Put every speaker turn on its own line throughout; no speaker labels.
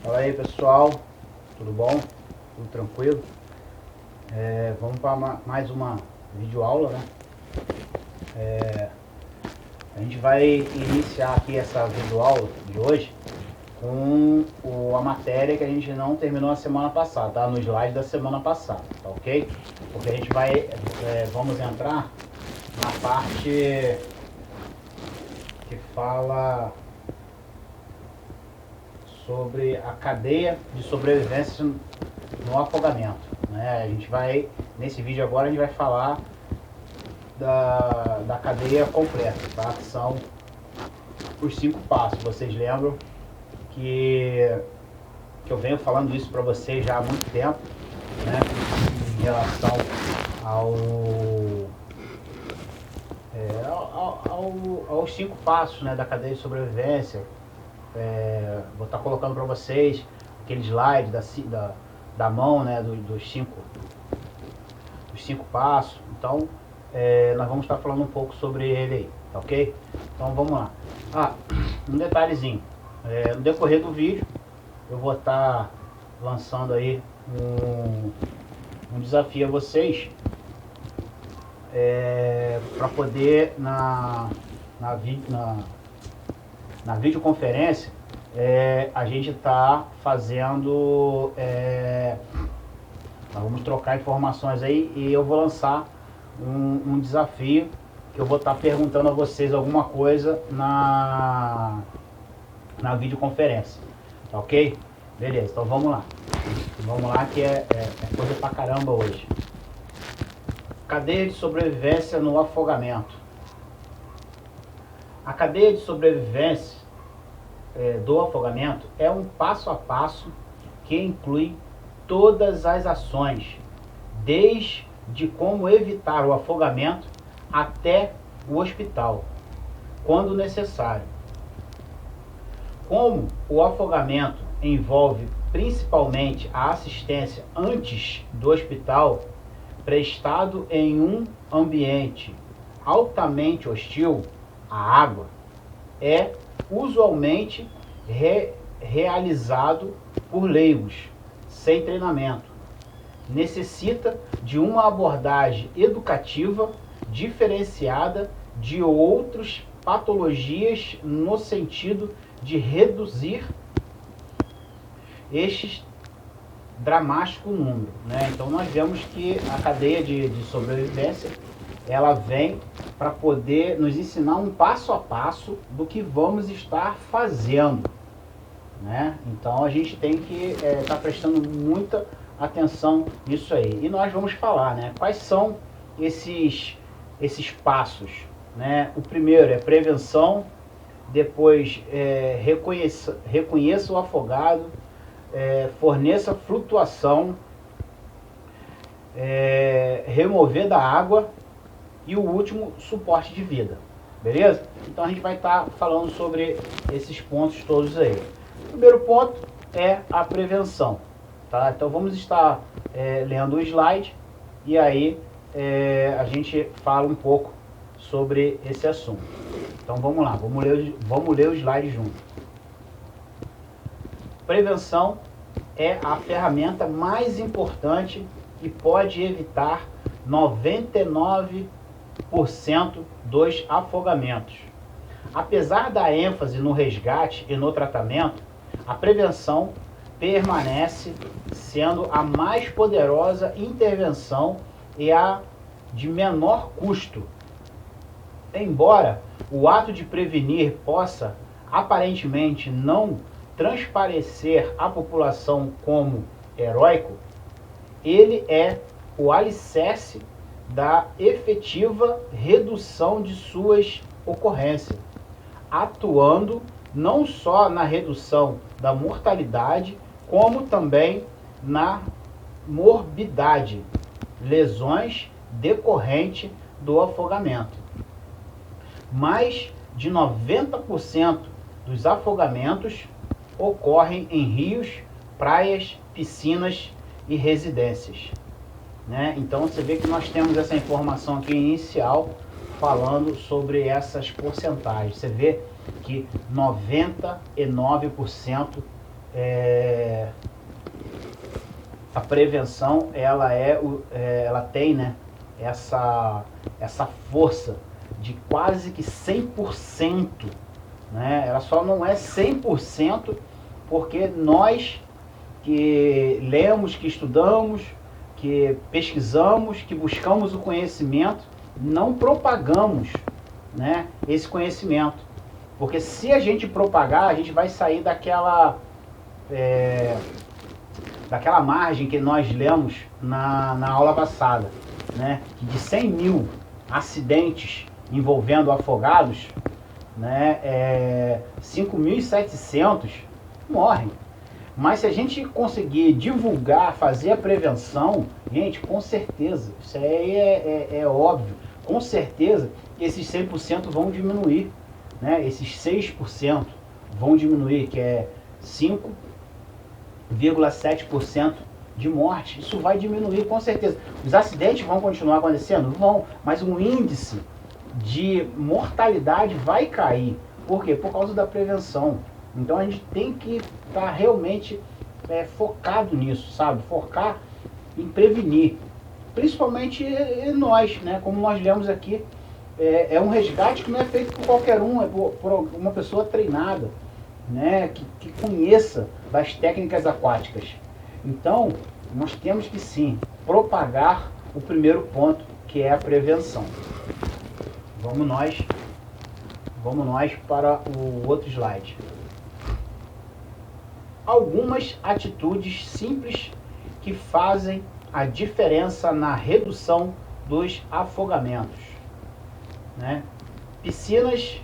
Fala aí pessoal, tudo bom? Tudo tranquilo? Vamos para mais uma videoaula, né? A gente vai iniciar aqui essa videoaula de hoje com a matéria que a gente não terminou na semana passada, tá? No slide da semana passada, tá ok? Porque a gente vamos entrar na parte que fala sobre a cadeia de sobrevivência no afogamento, né? A gente vai, nesse vídeo agora, a gente vai falar da cadeia completa, tá? Que são os 5 passos. Vocês lembram que eu venho falando isso para vocês já há muito tempo, né? Em relação aos 5 passos, né, da cadeia de sobrevivência. Vou estar colocando para vocês aquele slide da mão, né, dos cinco passos. Então, nós vamos estar falando um pouco sobre ele aí, tá ok? Então vamos lá. Um detalhezinho, no decorrer do vídeo eu vou estar lançando aí um desafio a vocês, para poder na videoconferência a gente está fazendo, nós vamos trocar informações aí e eu vou lançar um desafio que eu vou estar perguntando a vocês alguma coisa na videoconferência, tá ok? Beleza, então vamos lá que é coisa pra caramba hoje. Cadeia de sobrevivência no afogamento. A cadeia de sobrevivência do afogamento é um passo a passo que inclui todas as ações, desde como evitar o afogamento até o hospital, quando necessário. Como o afogamento envolve principalmente a assistência antes do hospital, prestado em um ambiente altamente hostil, a água é usualmente realizado por leigos, sem treinamento. Necessita de uma abordagem educativa diferenciada de outras patologias no sentido de reduzir este dramático número, né? Então nós vemos que a cadeia de sobrevivência ela vem para poder nos ensinar um passo a passo do que vamos estar fazendo, né? Então a gente tem que estar prestando muita atenção nisso aí. E nós vamos falar, né, quais são esses passos, né? O primeiro é prevenção, depois reconheça o afogado, forneça flutuação, remover da água e o último, suporte de vida. Beleza? Então a gente vai estar falando sobre esses pontos todos aí. O primeiro ponto é a prevenção, tá? Então vamos estar lendo o slide e aí a gente fala um pouco sobre esse assunto. Então vamos lá, vamos ler o slide junto. Prevenção é a ferramenta mais importante e pode evitar 99% dos afogamentos. Apesar da ênfase no resgate e no tratamento, a prevenção permanece sendo a mais poderosa intervenção e a de menor custo. Embora o ato de prevenir possa aparentemente não transparecer à população como heróico, ele é o alicerce da efetiva redução de suas ocorrências, atuando não só na redução da mortalidade, como também na morbidade, lesões decorrentes do afogamento. Mais de 90% dos afogamentos ocorrem em rios, praias, piscinas e residências, né? Então você vê que nós temos essa informação aqui inicial falando sobre essas porcentagens. Você vê que 99% a prevenção ela tem, né, essa força de quase que 100%, né? Ela só não é 100% porque nós que lemos, que estudamos, que pesquisamos, que buscamos o conhecimento, não propagamos, né, esse conhecimento. Porque se a gente propagar, a gente vai sair daquela margem que nós lemos na aula passada, né, que de 100 mil acidentes envolvendo afogados, né, 5.700 morrem. Mas se a gente conseguir divulgar, fazer a prevenção, gente, com certeza, isso aí é óbvio, com certeza esses 100% vão diminuir, né? Esses 6% vão diminuir, que é 5,7% de morte. Isso vai diminuir com certeza. Os acidentes vão continuar acontecendo? Vão, mas o índice de mortalidade vai cair. Por quê? Por causa da prevenção. Então a gente tem que estar realmente focado nisso, sabe? Focar em prevenir. Principalmente nós, né? Como nós lemos aqui, é um resgate que não é feito por qualquer um, é por uma pessoa treinada, né? Que conheça das técnicas aquáticas. Então, nós temos que sim propagar o primeiro ponto, que é a prevenção. Vamos nós para o outro slide. Algumas atitudes simples que fazem a diferença na redução dos afogamentos, né? Piscinas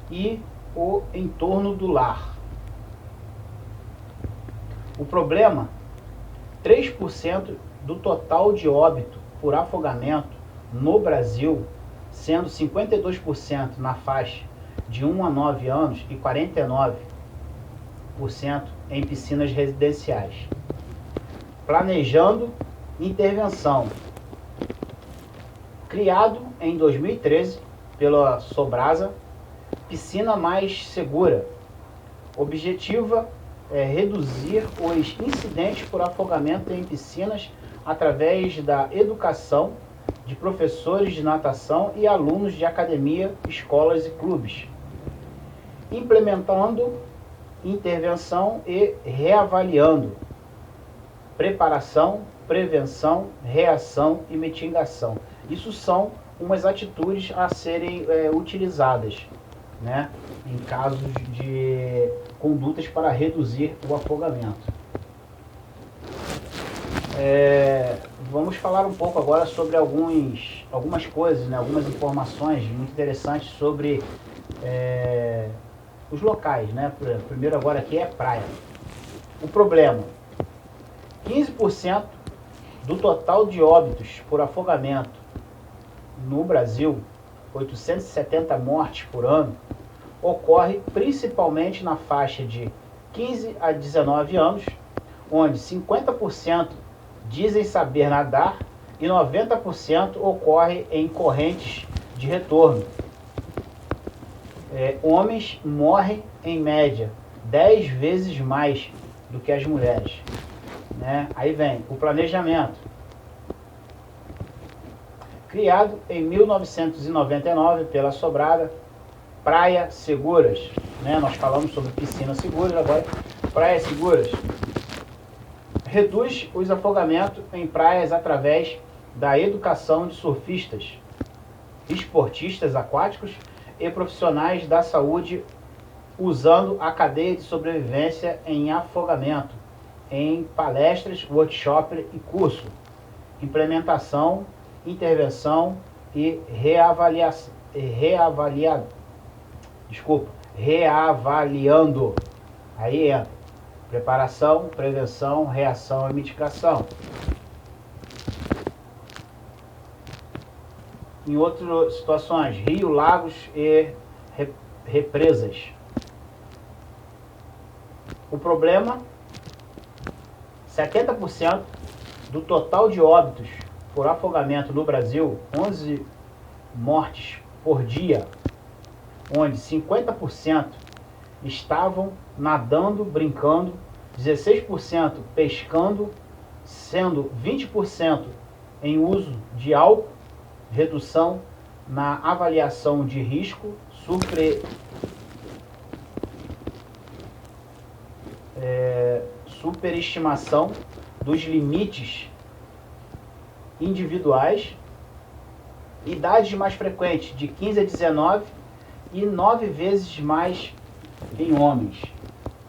e o entorno do lar. O problema, 3% do total de óbito por afogamento no Brasil, sendo 52% na faixa de 1 a 9 anos e 49% em piscinas residenciais. Planejando intervenção. Criado em 2013 pela Sobrasa, Piscina Mais Segura. Objetiva é reduzir os incidentes por afogamento em piscinas através da educação de professores de natação e alunos de academia, escolas e clubes. Implementando intervenção e reavaliando. Preparação, prevenção, reação e mitigação. Isso são umas atitudes a serem utilizadas, né, em casos de condutas para reduzir o afogamento. Vamos falar um pouco agora sobre algumas coisas, né, algumas informações muito interessantes sobre os locais, né? Primeiro agora aqui é praia. O problema, 15% do total de óbitos por afogamento no Brasil, 870 mortes por ano, ocorre principalmente na faixa de 15 a 19 anos, onde 50% dizem saber nadar e 90% ocorre em correntes de retorno. Homens morrem, em média, 10 vezes mais do que as mulheres, né? Aí vem o planejamento. Criado em 1999 pela Sobrada, Praias Seguras, né? Nós falamos sobre piscinas seguras, agora praias seguras. Reduz os afogamentos em praias através da educação de surfistas, esportistas aquáticos e profissionais da saúde, usando a cadeia de sobrevivência em afogamento, em palestras, workshop e curso, implementação, intervenção e reavaliando. Aí entra preparação, prevenção, reação e mitigação. Em outras situações, rio, lagos e represas. O problema, 70% do total de óbitos por afogamento no Brasil, 11 mortes por dia, onde 50% estavam nadando, brincando 16% pescando, sendo 20% em uso de álcool, redução na avaliação de risco, superestimação dos limites individuais, idades mais frequentes de 15 a 19 e 9 vezes mais em homens.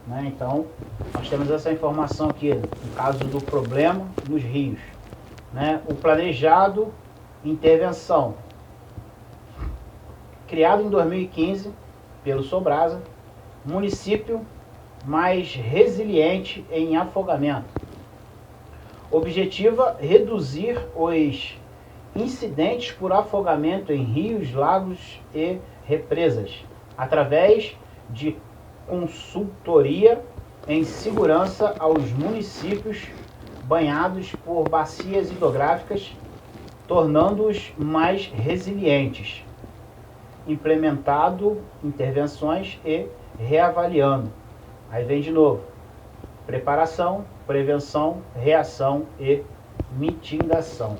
Né? Então, nós temos essa informação aqui, no caso do problema nos rios. Né? O planejado intervenção, criado em 2015 pelo Sobrasa, município mais resiliente em afogamento. Objetiva reduzir os incidentes por afogamento em rios, lagos e represas, através de consultoria em segurança aos municípios banhados por bacias hidrográficas, tornando-os mais resilientes. Implementado intervenções e reavaliando. Aí vem de novo. Preparação, prevenção, reação e mitigação.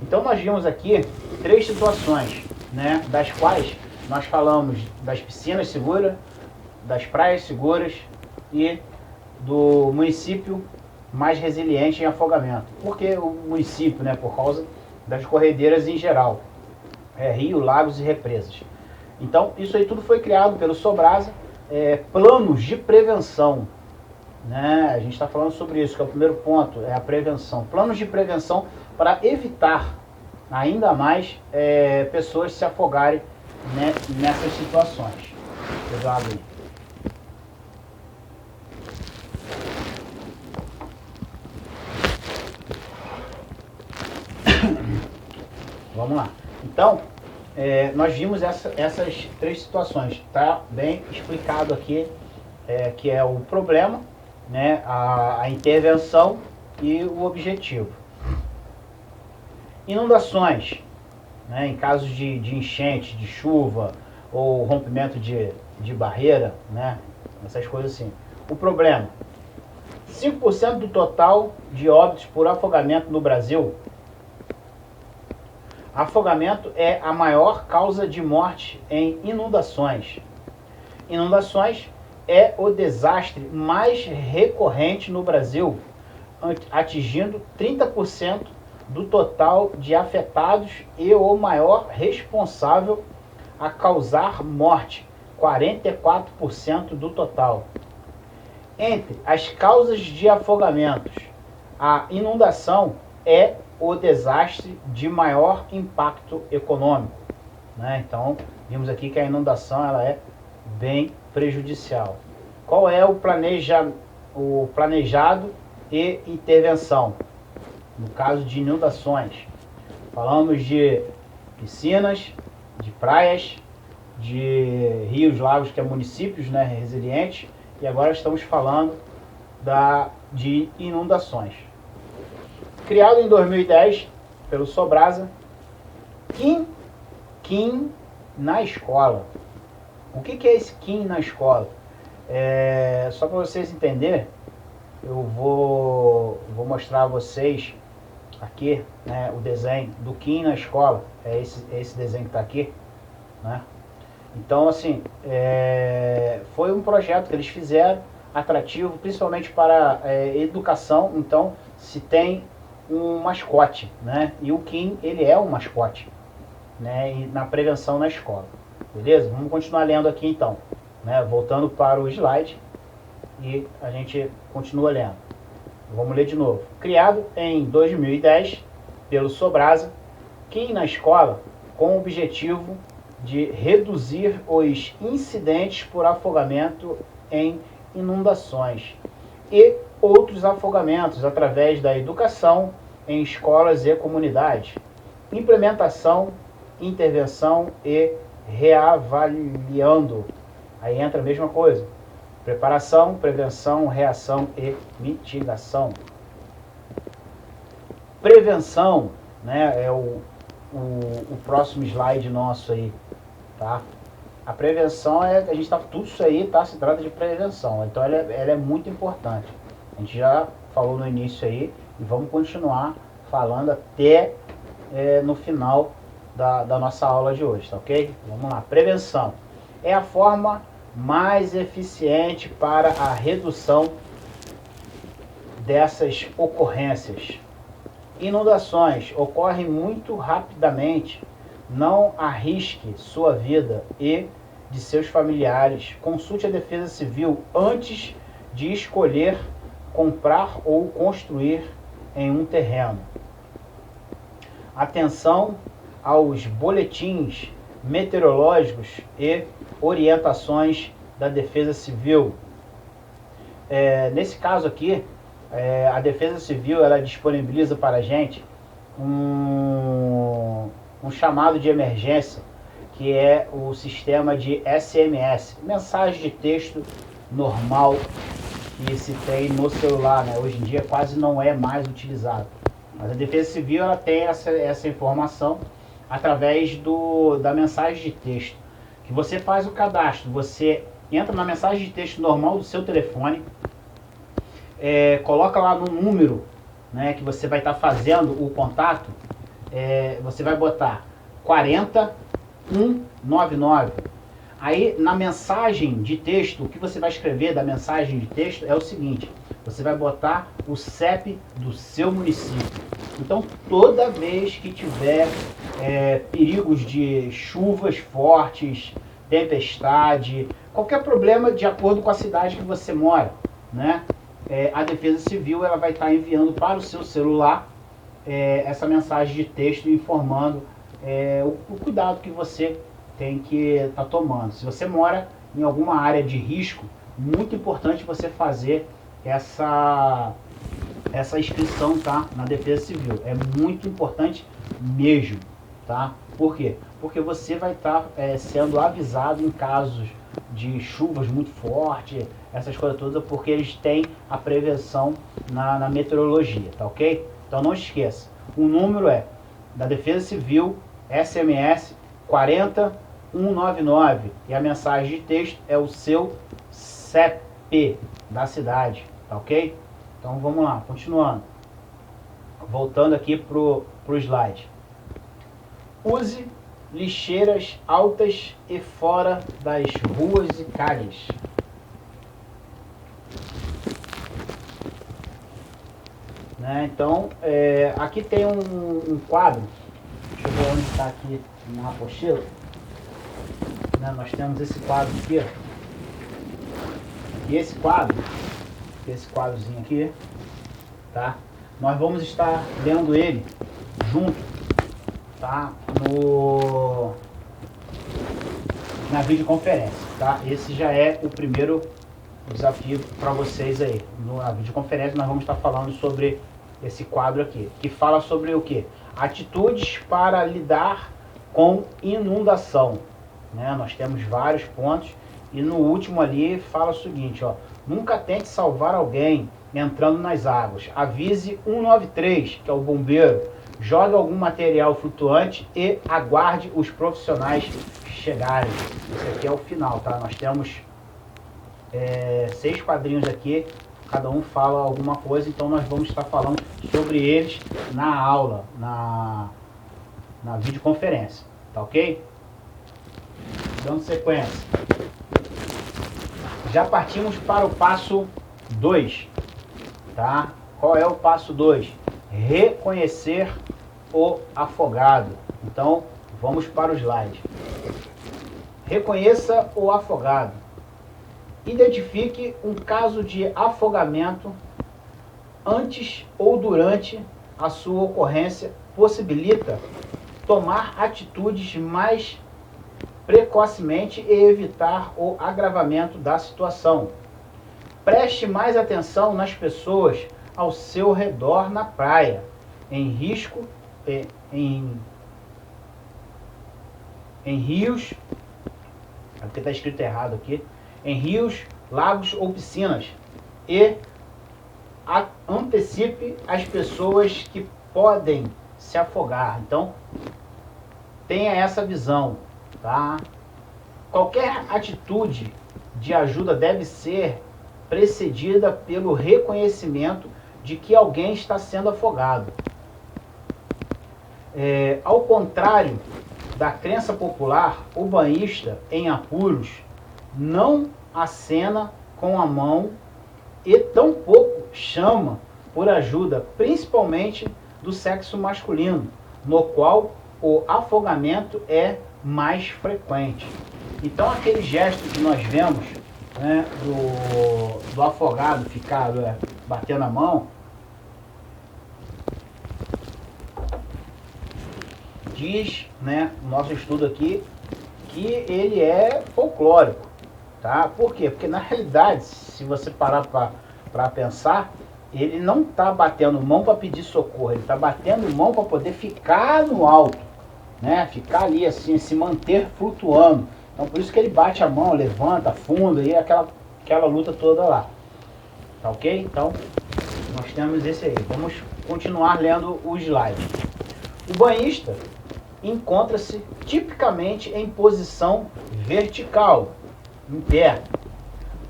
Então nós vimos aqui 3 situações, né, das quais nós falamos das piscinas seguras, das praias seguras e do município mais resiliente em afogamento. Por que o município? Né, por causa das corredeiras em geral, rio, lagos e represas. Então isso aí tudo foi criado pelo Sobrasa, planos de prevenção. Né? A gente está falando sobre isso, que é o primeiro ponto, é a prevenção. Planos de prevenção para evitar ainda mais pessoas se afogarem, né, nessas situações. Pesado aí. Vamos lá. Então, nós vimos essas 3 situações. Está bem explicado aqui, que é o problema, né, a intervenção e o objetivo. Inundações, né, em casos de enchente, de chuva ou rompimento de barreira, né, essas coisas assim. O problema: 5% do total de óbitos por afogamento no Brasil. Afogamento é a maior causa de morte em inundações. Inundações é o desastre mais recorrente no Brasil, atingindo 30% do total de afetados e o maior responsável a causar morte, 44% do total. Entre as causas de afogamentos, a inundação é o desastre de maior impacto econômico. Né? Então, vimos aqui que a inundação ela é bem prejudicial. Qual é o planejado e intervenção? No caso de inundações, falamos de piscinas, de praias, de rios, lagos, que é municípios, né, resilientes, e agora estamos falando de inundações. Criado em 2010 pelo Sobrasa, Kim na escola. O que é esse Kim na escola? Só para vocês entenderem, eu vou mostrar a vocês aqui, né, o desenho do Kim na escola. É esse desenho que está aqui, né? Então, assim, foi um projeto que eles fizeram, atrativo, principalmente para educação. Então, se tem um mascote, né? E o Kim, ele é um mascote, né? E na prevenção na escola. Beleza? Vamos continuar lendo aqui então, né? Voltando para o slide e a gente continua lendo. Vamos ler de novo. Criado em 2010 pelo Sobrasa, Kim na escola, com o objetivo de reduzir os incidentes por afogamento em inundações e outros afogamentos através da educação em escolas e comunidades, implementação, intervenção e reavaliando. Aí entra a mesma coisa: preparação, prevenção, reação e mitigação. Prevenção, né, é o próximo slide nosso aí, tá? A prevenção a gente tá, tudo isso aí, tá, se trata de prevenção, então ela é muito importante. A gente já falou no início aí e vamos continuar falando até no final da nossa aula de hoje, tá ok? Vamos lá, prevenção. É a forma mais eficiente para a redução dessas ocorrências. Inundações ocorrem muito rapidamente. Não arrisque sua vida e de seus familiares. Consulte a Defesa Civil antes de escolher comprar ou construir em um terreno. Atenção aos boletins meteorológicos e orientações da Defesa Civil. Nesse caso aqui, a Defesa Civil ela disponibiliza para a gente um chamado de emergência, que é o sistema de SMS, mensagem de texto normal que se tem no celular, né? Hoje em dia quase não é mais utilizado. Mas a Defesa Civil ela tem essa informação através da mensagem de texto, que você faz o cadastro, você entra na mensagem de texto normal do seu telefone, coloca lá no número, né, que você vai estar fazendo o contato, você vai botar 40199. Aí na mensagem de texto, o que você vai escrever da mensagem de texto é o seguinte: você vai botar o CEP do seu município. Então toda vez que tiver perigos de chuvas fortes, tempestade, qualquer problema de acordo com a cidade que você mora, né? A Defesa Civil ela vai estar enviando para o seu celular essa mensagem de texto informando o cuidado que você tem que estar tomando. Se você mora em alguma área de risco, muito importante você fazer essa inscrição, tá, na Defesa Civil. É muito importante mesmo, tá? Por quê? Porque você vai estar sendo avisado em casos de chuvas muito fortes, essas coisas todas, porque eles têm a prevenção na meteorologia, tá ok? Então não esqueça, o número é da Defesa Civil, SMS 40199, e a mensagem de texto é o seu CEP da cidade, tá ok? Então vamos lá, continuando. Voltando aqui pro slide. Use lixeiras altas e fora das ruas e calles. Né? Então, aqui tem um quadro. Deixa eu ver onde está aqui na apostila. Né? Nós temos esse quadro aqui. E esse quadrozinho aqui, tá? Nós vamos estar lendo ele junto, tá? Na videoconferência, tá? Esse já é o primeiro desafio para vocês aí. Na videoconferência nós vamos estar falando sobre esse quadro aqui, que fala sobre o que? Atitudes para lidar com inundação, né? Nós temos vários pontos e no último ali fala o seguinte, ó: nunca tente salvar alguém entrando nas águas. Avise 193, que é o bombeiro. Jogue algum material flutuante e aguarde os profissionais chegarem. Esse aqui é o final, tá? Nós temos 6 quadrinhos aqui, cada um fala alguma coisa, então nós vamos estar falando sobre eles na aula, na videoconferência, tá ok? Dando sequência. Já partimos para o passo 2, tá? Qual é o passo 2? Reconhecer o afogado. Então, vamos para o slide. Reconheça o afogado. Identifique um caso de afogamento antes ou durante a sua ocorrência. Possibilita tomar atitudes mais precocemente e evitar o agravamento da situação. Preste mais atenção nas pessoas ao seu redor na praia, em risco, em rios, é porque está escrito errado aqui, em rios, lagos ou piscinas, e antecipe as pessoas que podem se afogar. Então, tenha essa visão, tá? Qualquer atitude de ajuda deve ser precedida pelo reconhecimento de que alguém está sendo afogado. Ao contrário da crença popular, o banhista em apuros não acena com a mão e tampouco chama por ajuda, principalmente do sexo masculino, no qual o afogamento é mais frequente. Então aquele gesto que nós vemos, né, do afogado ficar batendo a mão, diz, né, no nosso estudo aqui, que ele é folclórico, tá? Por quê? Porque na realidade, se você parar para pensar, ele não está batendo mão para pedir socorro, ele está batendo mão para poder ficar no alto, né? Ficar ali assim, se manter flutuando. Então por isso que ele bate a mão, levanta, afunda, e aquela luta toda lá. Tá ok? Então nós temos esse aí. Vamos continuar lendo o slide. O banhista encontra-se tipicamente em posição vertical, em pé,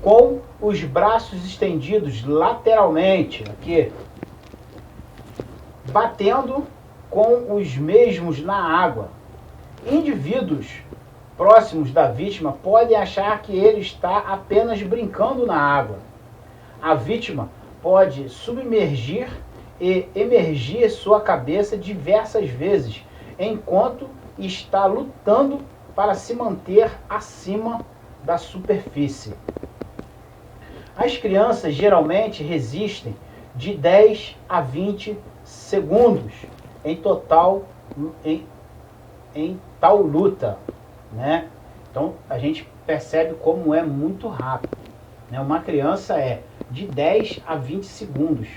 com os braços estendidos lateralmente, aqui, batendo com os mesmos na água. Indivíduos próximos da vítima podem achar que ele está apenas brincando na água. A vítima pode submergir e emergir sua cabeça diversas vezes, enquanto está lutando para se manter acima da superfície. As crianças geralmente resistem de 10 a 20 segundos em total em tal luta, né? Então a gente percebe como é muito rápido, né? Uma criança é de 10 a 20 segundos,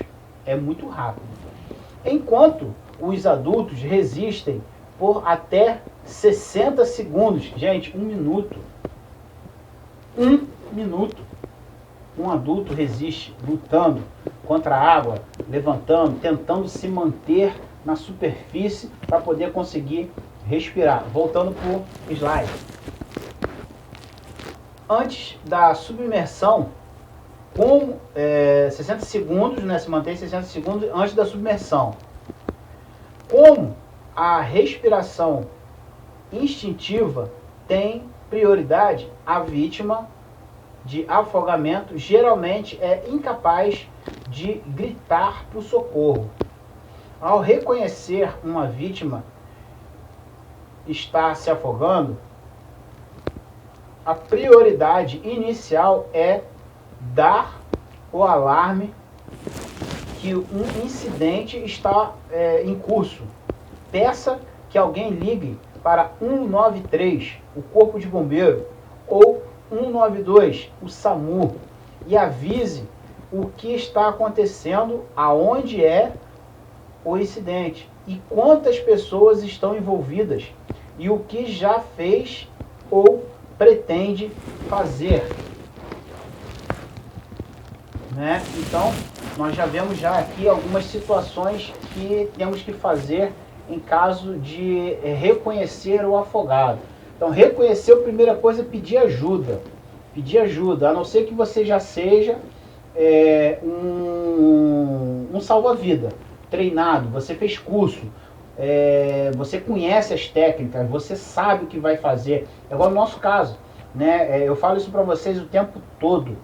é muito rápido. Enquanto os adultos resistem por até 60 segundos. Gente, 1 minuto. 1 minuto. Um adulto resiste lutando contra a água, levantando, tentando se manter na superfície para poder conseguir respirar. Voltando para o slide. Antes da submersão, 60 segundos, né, se mantém 60 segundos antes da submersão. Como a respiração instintiva tem prioridade, a vítima de afogamento geralmente é incapaz de gritar para o socorro. Ao reconhecer uma vítima estar se afogando, a prioridade inicial é dar o alarme que um incidente está em curso. Peça que alguém ligue para 193, o Corpo de Bombeiro, ou 192, o SAMU, e avise o que está acontecendo, aonde é o incidente e quantas pessoas estão envolvidas e o que já fez ou pretende fazer. Né? Então, nós já vemos já aqui algumas situações que temos que fazer em caso de reconhecer o afogado. Então, reconhecer, a primeira coisa é pedir ajuda. Pedir ajuda, a não ser que você já seja um salva-vida, treinado, você fez curso, você conhece as técnicas, você sabe o que vai fazer. É igual no nosso caso, né? Eu falo isso para vocês o tempo todo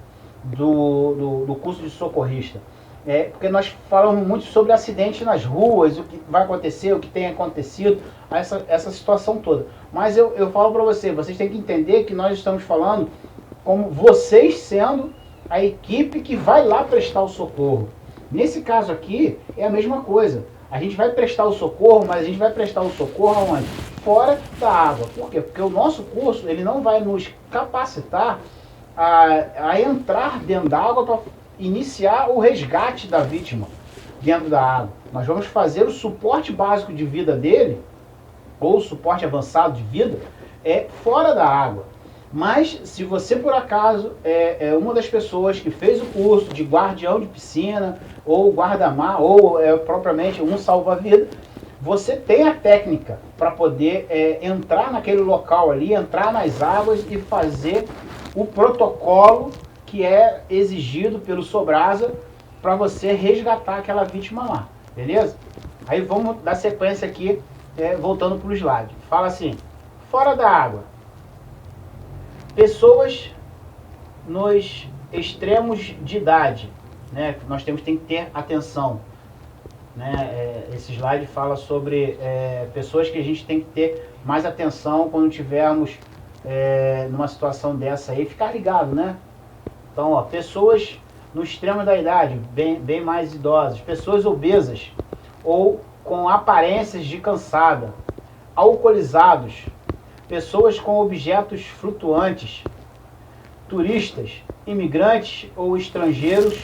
do curso de socorrista. Porque nós falamos muito sobre acidentes nas ruas, o que vai acontecer, o que tem acontecido, essa situação toda. Mas eu falo para vocês têm que entender que nós estamos falando como vocês sendo a equipe que vai lá prestar o socorro. Nesse caso aqui, é a mesma coisa. A gente vai prestar o socorro, mas a gente vai prestar o socorro aonde? Fora da água. Por quê? Porque o nosso curso, ele não vai nos capacitar a entrar dentro da água para iniciar o resgate da vítima dentro da água. Nós vamos fazer o suporte básico de vida dele, ou o suporte avançado de vida, fora da água. Mas se você por acaso é uma das pessoas que fez o curso de guardião de piscina, ou guarda-mar, ou propriamente um salva-vida, você tem a técnica para poder entrar naquele local ali, entrar nas águas e fazer o protocolo que é exigido pelo Sobrasa para você resgatar aquela vítima lá, beleza? Aí vamos dar sequência aqui, voltando para o slide. Fala assim, fora da água, pessoas nos extremos de idade, né? Nós tem que ter atenção, né? Esse slide fala sobre pessoas que a gente tem que ter mais atenção quando tivermos numa situação dessa aí, ficar ligado, né? Então, ó, pessoas no extremo da idade, bem mais idosas, pessoas obesas ou com aparências de cansada, alcoolizados, pessoas com objetos flutuantes, turistas, imigrantes ou estrangeiros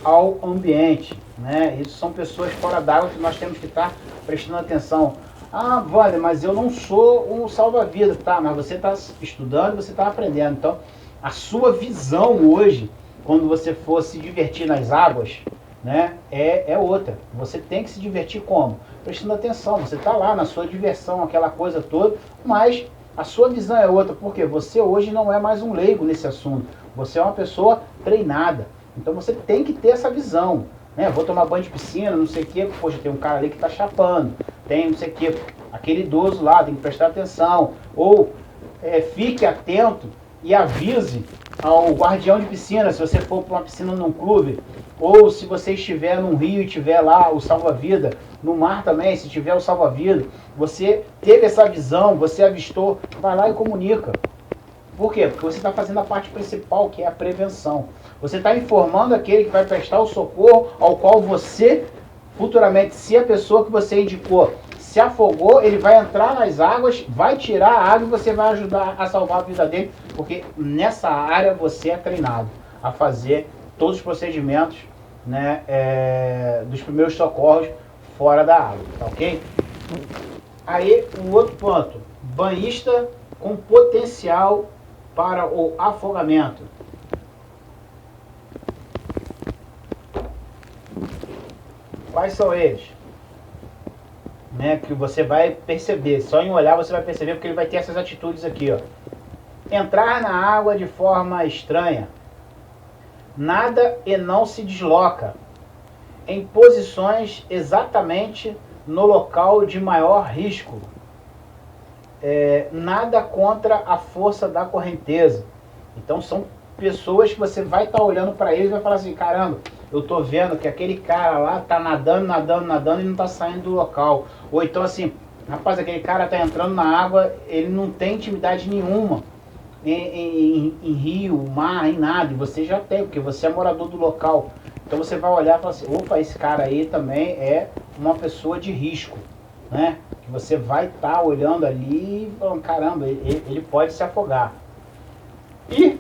ao ambiente, né? Isso são pessoas fora d'água que nós temos que estar prestando atenção. Ah, Wander, mas eu não sou um salva-vidas, tá? Mas você está estudando, você está aprendendo. Então, a sua visão hoje, quando você for se divertir nas águas, né, é outra. Você tem que se divertir como? Prestando atenção. Você está lá na sua diversão, aquela coisa toda, mas a sua visão é outra, porque você hoje não é mais um leigo nesse assunto. Você é uma pessoa treinada. Então você tem que ter essa visão. Né? Vou tomar banho de piscina, não sei o quê. Poxa, tem um cara ali que está chapando. Tem não sei o quê. Aquele idoso lá, tem que prestar atenção. Ou fique atento e avise ao guardião de piscina, se você for para uma piscina num clube, ou se você estiver num rio e tiver lá o salva-vida, no mar também, se tiver o salva-vida, você teve essa visão, você avistou, vai lá e comunica. Por quê? Porque você está fazendo a parte principal, que é a prevenção. Você está informando aquele que vai prestar o socorro, ao qual você, futuramente, se a pessoa que você indicou se afogou, ele vai entrar nas águas, vai tirar a água e você vai ajudar a salvar a vida dele, porque nessa área você é treinado a fazer todos os procedimentos, né, dos primeiros socorros fora da água, tá ok? Aí, um outro ponto, banhista com potencial para o afogamento. Quais são eles? Né, que você vai perceber, só em olhar você vai perceber, porque ele vai ter essas atitudes aqui, ó. Entrar na água de forma estranha, nada e não se desloca, em posições exatamente no local de maior risco, nada contra a força da correnteza. Então são pessoas que você vai estar olhando para eles e vai falar assim, caramba, eu tô vendo que aquele cara lá tá nadando e não tá saindo do local. Ou então assim, rapaz, aquele cara tá entrando na água, ele não tem intimidade nenhuma em rio, mar, em nada. E você já tem, porque você é morador do local. Então você vai olhar e falar assim, opa, esse cara aí também é uma pessoa de risco, né? Que você vai estar olhando ali e falando, caramba, ele pode se afogar. E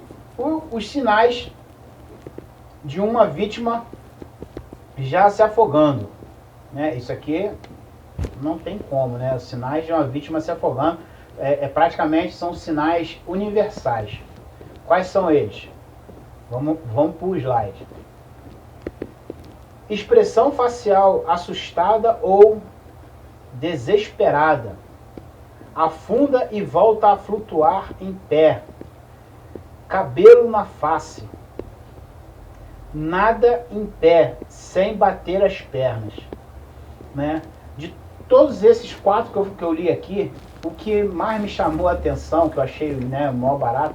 os sinais de uma vítima já se afogando, né? Isso aqui não tem como, né? Os sinais de uma vítima se afogando praticamente são sinais universais. Quais são eles? Vamos para o slide. Expressão facial assustada ou desesperada. Afunda e volta a flutuar em pé. Cabelo na face. Nada em pé, sem bater as pernas. Né? De todos esses quatro que eu li aqui, o que mais me chamou a atenção, que eu achei, né, maior barato,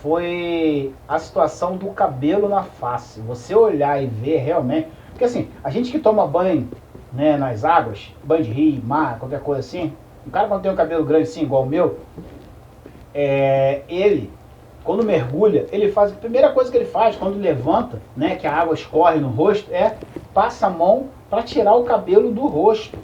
foi a situação do cabelo na face. Você olhar e ver realmente... Porque assim, a gente que toma banho, né, nas águas, banho de rio, mar, qualquer coisa assim, o cara quando tem um cabelo grande assim, igual o meu, ele... Quando mergulha, ele faz, a primeira coisa que ele faz quando levanta, né, que a água escorre no rosto, passa a mão para tirar o cabelo do rosto.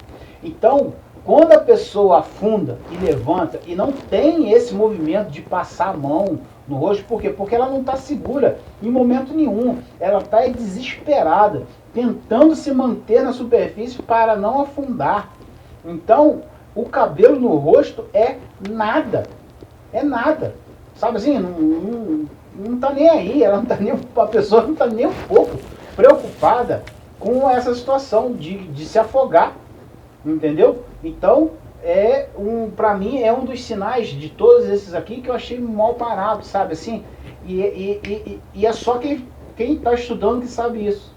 Então, quando a pessoa afunda e levanta e não tem esse movimento de passar a mão no rosto, por quê? Porque ela não está segura em momento nenhum. Ela está desesperada, tentando se manter na superfície para não afundar. Então, o cabelo no rosto é nada. É nada. Sabe assim, não tá nem aí, ela não tá nem, a pessoa não tá nem um pouco preocupada com essa situação de se afogar, entendeu? Então, para mim, é um dos sinais de todos esses aqui que eu achei mal parado, sabe assim? E é só quem está estudando que sabe isso.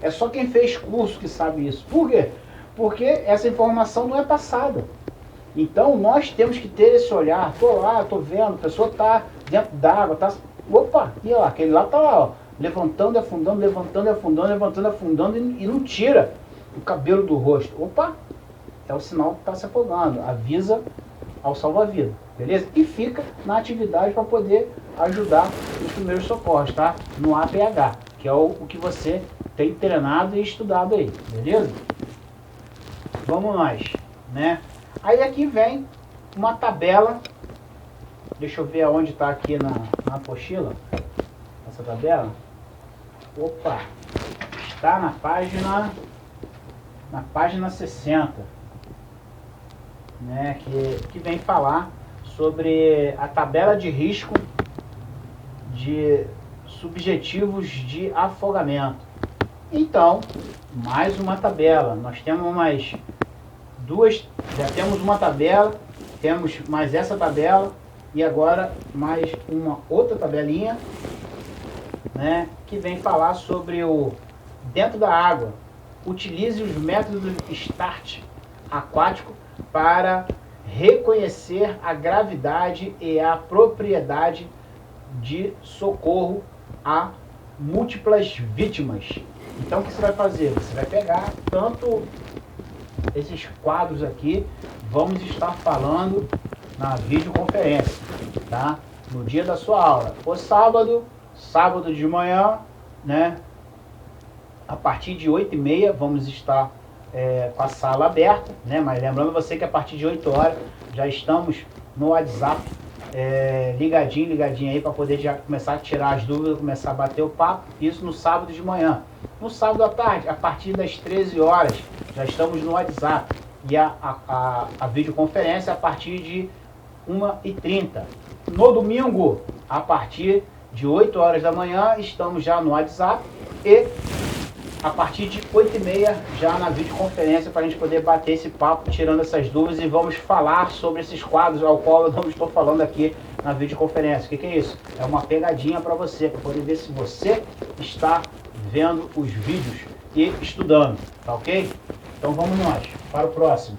É só quem fez curso que sabe isso. Por quê? Porque essa informação não é passada. Então nós temos que ter esse olhar. Estou lá, estou vendo, a pessoa está dentro d'água, tá. Opa, e lá, aquele lá está lá, ó, levantando e afundando, levantando e afundando, levantando e afundando e não tira o cabelo do rosto. Opa, é o sinal que está se afogando. Avisa ao salva-vida, beleza? E fica na atividade para poder ajudar nos primeiros socorros, tá? No APH, que é o que você tem treinado e estudado aí, beleza? Vamos nós, né? Aí aqui vem uma tabela, deixa eu ver aonde está aqui na apostila, essa tabela. Opa, está na página 60, né? Que vem falar sobre a tabela de risco de subjetivos de afogamento. Então, mais uma tabela. Nós temos mais duas, já temos uma tabela, temos mais essa tabela e agora mais uma outra tabelinha, né, que vem falar sobre o dentro da água. Utilize os métodos START aquático para reconhecer a gravidade e a propriedade de socorro a múltiplas vítimas. Então o que você vai fazer? Você vai pegar tanto esses quadros aqui, vamos estar falando na videoconferência, tá? No dia da sua aula. O sábado de manhã, né? A partir de 8h30 vamos estar com a sala aberta, né? Mas lembrando você que a partir de 8 horas já estamos no WhatsApp, ligadinho aí para poder já começar a tirar as dúvidas, começar a bater o papo. Isso no sábado de manhã. No sábado à tarde, a partir das 13 horas, já estamos no WhatsApp. E a videoconferência a partir de 1h30. No domingo, a partir de 8 horas da manhã, estamos já no WhatsApp. E a partir de 8h30 já na videoconferência para a gente poder bater esse papo, tirando essas dúvidas, e vamos falar sobre esses quadros ao qual eu não estou falando aqui na videoconferência. O que é isso? É uma pegadinha para você, para poder ver se você está vendo os vídeos e estudando, tá ok? Então vamos nós, para o próximo.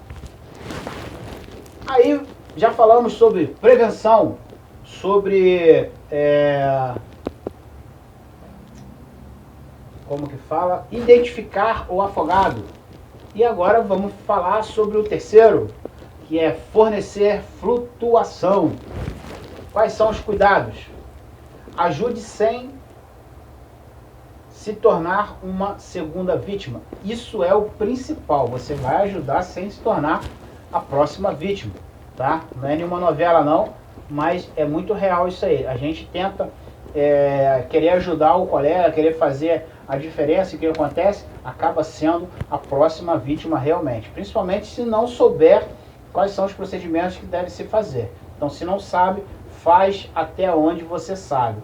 Aí já falamos sobre prevenção, sobre como que fala? Identificar o afogado. E agora vamos falar sobre o terceiro, que é fornecer flutuação. Quais são os cuidados? Ajude sem se tornar uma segunda vítima. Isso é o principal. Você vai ajudar sem se tornar a próxima vítima, tá? Não é nenhuma novela não, mas é muito real isso aí. A gente tenta querer ajudar o colega, querer fazer a diferença. E o que acontece? Acaba sendo a próxima vítima realmente. Principalmente se não souber quais são os procedimentos que deve se fazer. Então, se não sabe, faz até onde você sabe.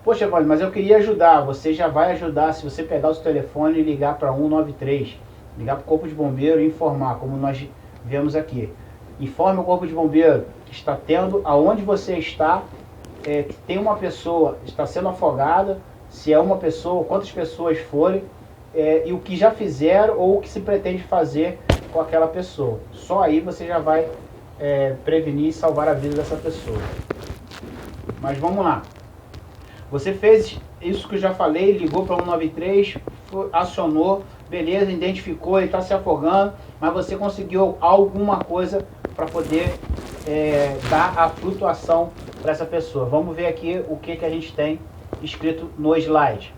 Poxa, Evandro, mas eu queria ajudar. Você já vai ajudar se você pegar o seu telefone e ligar para 193. Ligar para o Corpo de Bombeiro e informar, como nós vemos aqui. Informe o Corpo de Bombeiro que está tendo, aonde você está, que tem uma pessoa, está sendo afogada, se é uma pessoa, quantas pessoas forem, e o que já fizeram ou o que se pretende fazer com aquela pessoa. Só aí você já vai prevenir e salvar a vida dessa pessoa. Mas vamos lá. Você fez isso que eu já falei, ligou para 193, acionou, beleza, identificou, ele está se afogando, mas você conseguiu alguma coisa para poder dar a flutuação para essa pessoa. Vamos ver aqui o que a gente tem escrito no slide.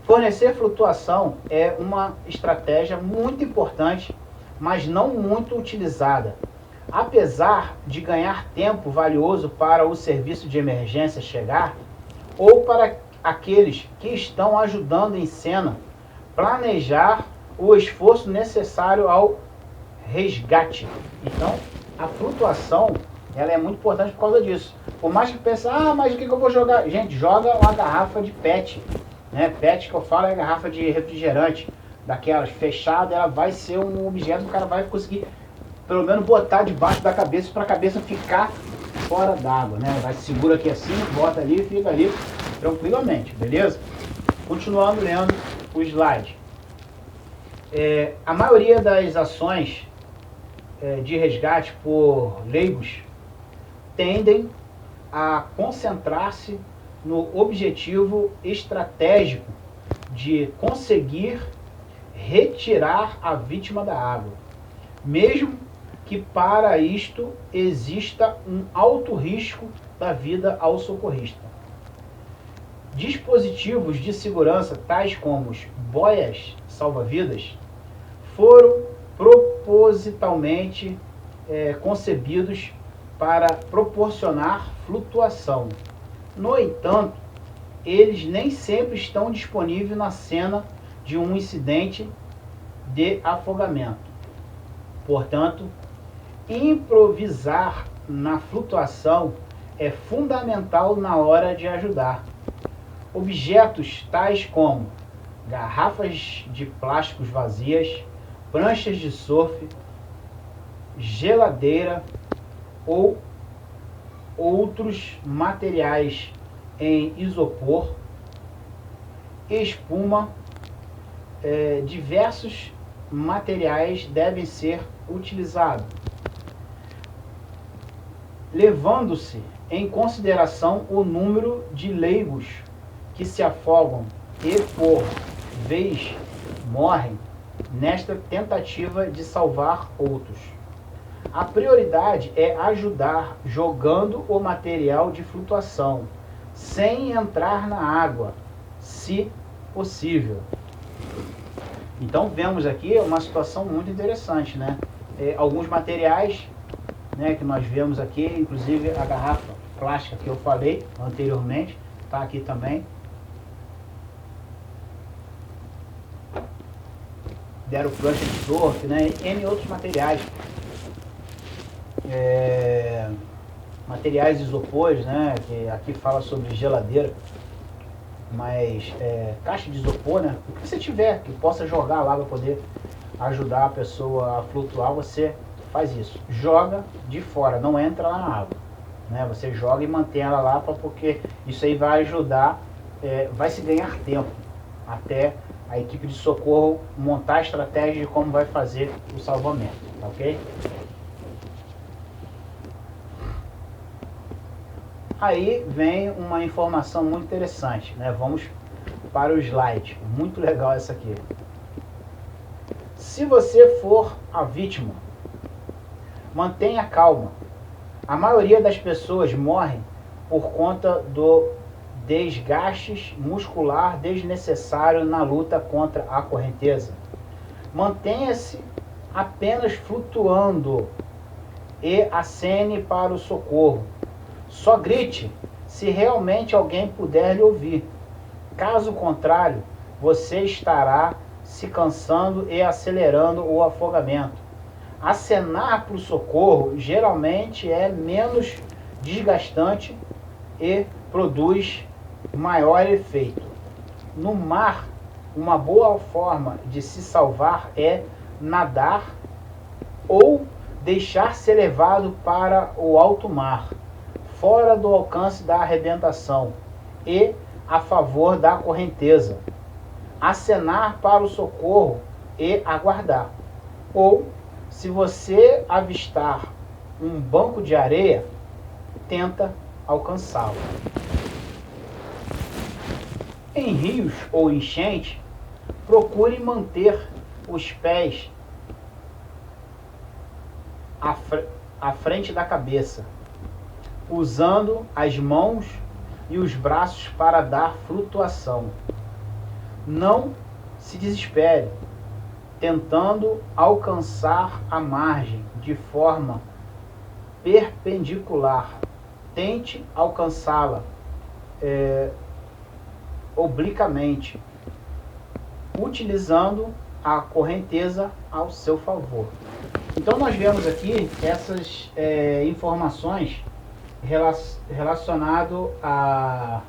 Fornecer flutuação é uma estratégia muito importante, mas não muito utilizada. Apesar de ganhar tempo valioso para o serviço de emergência chegar, ou para aqueles que estão ajudando em cena, planejar o esforço necessário ao resgate. Então, a flutuação, ela é muito importante por causa disso. Por mais que pense, mas o que eu vou jogar? Gente, joga uma garrafa de PET. Né? PET que eu falo é garrafa de refrigerante, daquelas fechada, ela vai ser um objeto que o cara vai conseguir pelo menos botar debaixo da cabeça para a cabeça ficar fora d'água, né? Vai segura aqui assim, bota ali e fica ali tranquilamente, beleza? Continuando lendo o slide. A maioria das ações de resgate por leigos tendem a concentrar-se no objetivo estratégico de conseguir retirar a vítima da água, mesmo que para isto exista um alto risco da vida ao socorrista. Dispositivos de segurança, tais como os boias salva-vidas, foram propositalmente concebidos para proporcionar flutuação. No entanto, eles nem sempre estão disponíveis na cena de um incidente de afogamento. Portanto, improvisar na flutuação é fundamental na hora de ajudar. Objetos tais como garrafas de plásticos vazias, pranchas de surf, geladeira ou outros materiais em isopor, espuma, diversos materiais devem ser utilizados, levando-se em consideração o número de leigos que se afogam e por vez morrem nesta tentativa de salvar outros. A prioridade é ajudar jogando o material de flutuação, sem entrar na água, se possível. Então vemos aqui uma situação muito interessante, né? Alguns materiais, né, que nós vemos aqui, inclusive a garrafa plástica que eu falei anteriormente, está aqui também. Deram prancha de surf, né? N outros materiais. Materiais isopores, né? Que aqui fala sobre geladeira, mas caixa de isopor, né? O que você tiver que possa jogar lá para poder ajudar a pessoa a flutuar, você faz isso. Joga de fora, não entra lá na água, né? Você joga e mantém ela lá, porque isso aí vai ajudar, vai se ganhar tempo até a equipe de socorro montar a estratégia de como vai fazer o salvamento, tá ok? Aí vem uma informação muito interessante, né? Vamos para o slide, muito legal essa aqui. Se você for a vítima, mantenha calma. A maioria das pessoas morrem por conta do desgaste muscular desnecessário na luta contra a correnteza. Mantenha-se apenas flutuando e acene para o socorro. Só grite se realmente alguém puder lhe ouvir. Caso contrário, você estará se cansando e acelerando o afogamento. Acenar para o socorro geralmente é menos desgastante e produz maior efeito. No mar, uma boa forma de se salvar é nadar ou deixar ser levado para o alto mar, fora do alcance da arrebentação e a favor da correnteza. Acenar para o socorro e aguardar. Ou, se você avistar um banco de areia, tenta alcançá-lo. Em rios ou enchente, procure manter os pés à frente da cabeça, usando as mãos e os braços para dar flutuação. Não se desespere, tentando alcançar a margem de forma perpendicular. Tente alcançá-la obliquamente, utilizando a correnteza ao seu favor. Então nós vemos aqui essas informações relacionado a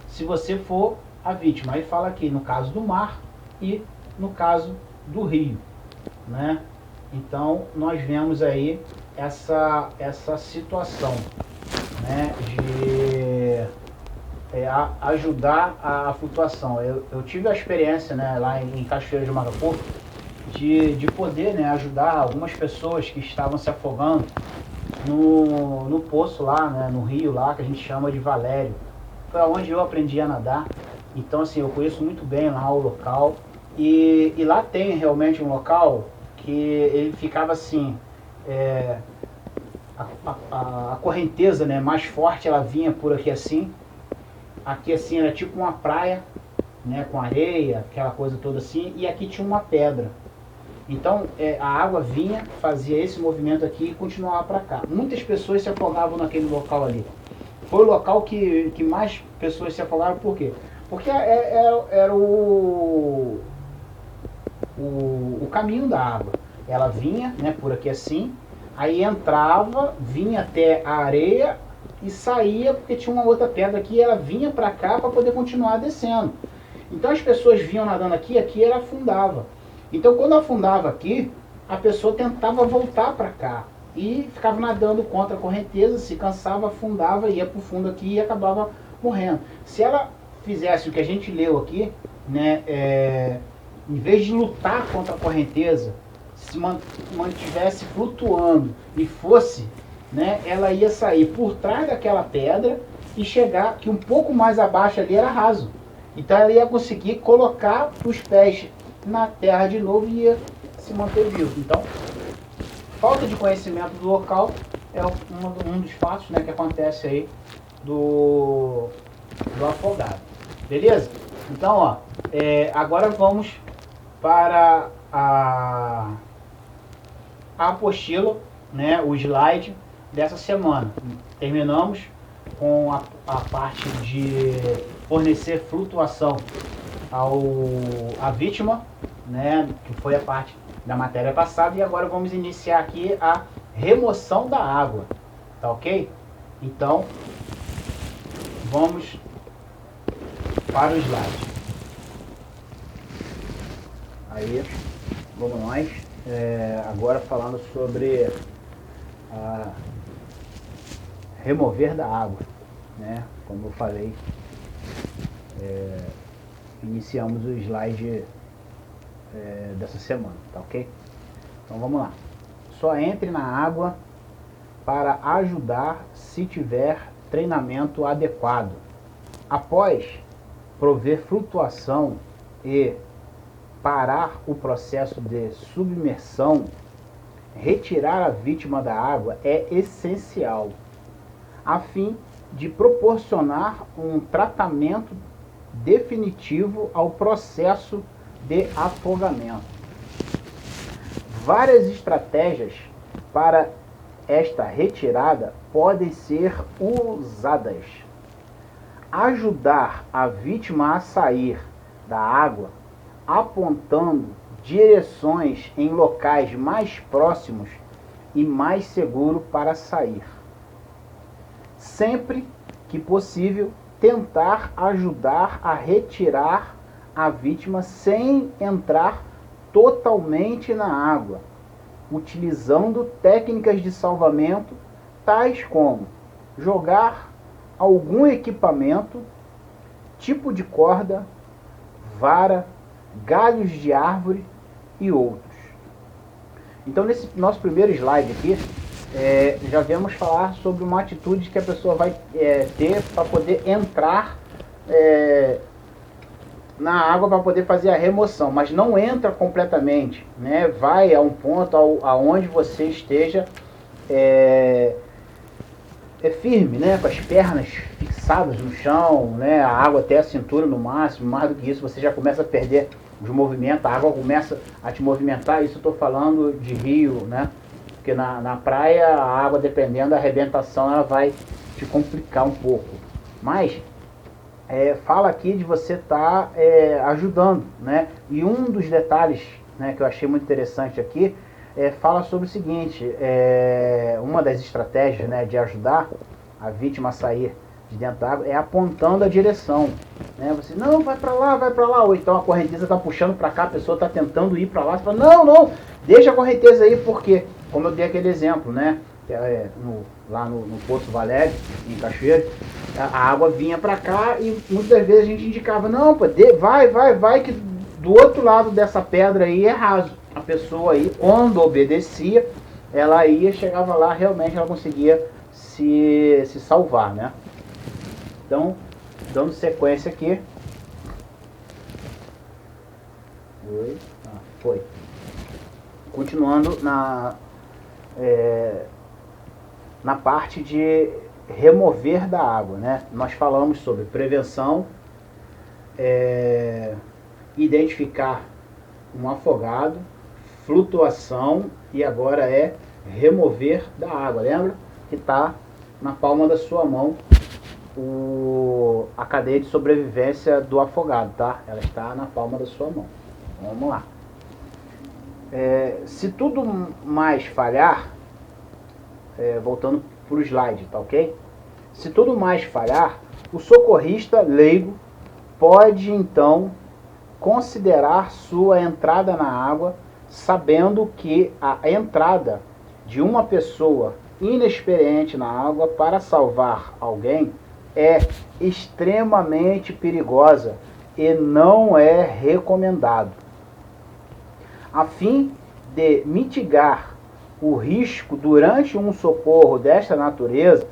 se você for a vítima. Aí fala aqui no caso do mar e no caso do rio, né? Então nós vemos aí essa situação, né, de ajudar a flutuação. Eu tive a experiência, né, lá em Cachoeira de Macacu, de poder, né, ajudar algumas pessoas que estavam se afogando no poço lá, né, no rio lá, que a gente chama de Valério. Foi onde eu aprendi a nadar. Então, assim, eu conheço muito bem lá o local. E lá tem realmente um local que ele ficava assim, a correnteza, né, mais forte, ela vinha por aqui assim. Aqui assim era tipo uma praia, né, com areia, aquela coisa toda assim. E aqui tinha uma pedra. Então a água vinha, fazia esse movimento aqui e continuava para cá. Muitas pessoas se afogavam naquele local ali. Foi o local que mais pessoas se afogaram, por quê? Porque era o caminho da água. Ela vinha, né, por aqui assim, aí entrava, vinha até a areia e saía porque tinha uma outra pedra aqui, e ela vinha para cá para poder continuar descendo. Então as pessoas vinham nadando aqui, aqui ela afundava. Então quando afundava aqui, a pessoa tentava voltar para cá e ficava nadando contra a correnteza, se cansava, afundava, ia para o fundo aqui e acabava morrendo. Se ela fizesse o que a gente leu aqui, né, em vez de lutar contra a correnteza, se mantivesse flutuando e fosse, né, ela ia sair por trás daquela pedra e chegar, que um pouco mais abaixo ali era raso. Então ela ia conseguir colocar os pés na terra de novo e ia se manter vivo. Então, falta de conhecimento do local é um dos fatos, né, que acontece aí do afogado. Beleza? Então, ó, agora vamos para a apostila, né, o slide dessa semana. Terminamos com a parte de fornecer flutuação à vítima, né, que foi a parte da matéria passada, e agora vamos iniciar aqui a remoção da água, tá ok? Então, vamos para o slide. Aí, vamos nós, agora falando sobre remover da água, né? Como eu falei, iniciamos o slide dessa semana, tá ok? Então vamos lá. Só entre na água para ajudar se tiver treinamento adequado. Após prover flutuação e parar o processo de submersão, retirar a vítima da água é essencial, a fim de proporcionar um tratamento definitivo ao processo de afogamento. Várias estratégias para esta retirada podem ser usadas. Ajudar a vítima a sair da água, apontando direções em locais mais próximos e mais seguros para sair. Sempre que possível, tentar ajudar a retirar a vítima sem entrar totalmente na água, utilizando técnicas de salvamento tais como jogar algum equipamento, tipo de corda, vara, galhos de árvore e outros. Então, nesse nosso primeiro slide aqui, já viemos falar sobre uma atitude que a pessoa vai ter para poder entrar na água para poder fazer a remoção, mas não entra completamente, né? Vai a um ponto aonde você esteja firme, né? Com as pernas fixadas no chão, né? A água até a cintura no máximo. Mais do que isso, você já começa a perder os movimentos, a água começa a te movimentar. Isso eu estou falando de rio, né? Porque na praia a água, dependendo da arrebentação, ela vai te complicar um pouco. Mas fala aqui de você estar ajudando, né? E um dos detalhes, né, que eu achei muito interessante aqui, fala sobre o seguinte: uma das estratégias, né, de ajudar a vítima a sair de dentro da água é apontando a direção, né? Você, não, vai para lá, ou então a correnteza está puxando para cá, a pessoa está tentando ir para lá, você fala, não, Deixa a correnteza aí porque, como eu dei aquele exemplo, né? Lá no Poço Valério, em Cachoeira, a água vinha para cá e muitas vezes a gente indicava, não, pô, vai, que do outro lado dessa pedra aí é raso. A pessoa aí, quando obedecia, ela ia, chegava lá, realmente ela conseguia se salvar, né? Então, dando sequência aqui. Foi. Continuando na parte de remover da água, né? Nós falamos sobre prevenção, identificar um afogado, flutuação e agora é remover da água. Lembra que está na palma da sua mão a cadeia de sobrevivência do afogado, tá? Ela está na palma da sua mão. Vamos lá. Se tudo mais falhar, voltando para o slide, tá ok? Se tudo mais falhar, o socorrista leigo pode então considerar sua entrada na água, sabendo que a entrada de uma pessoa inexperiente na água para salvar alguém é extremamente perigosa e não é recomendado. A fim de mitigar o risco durante um socorro desta natureza,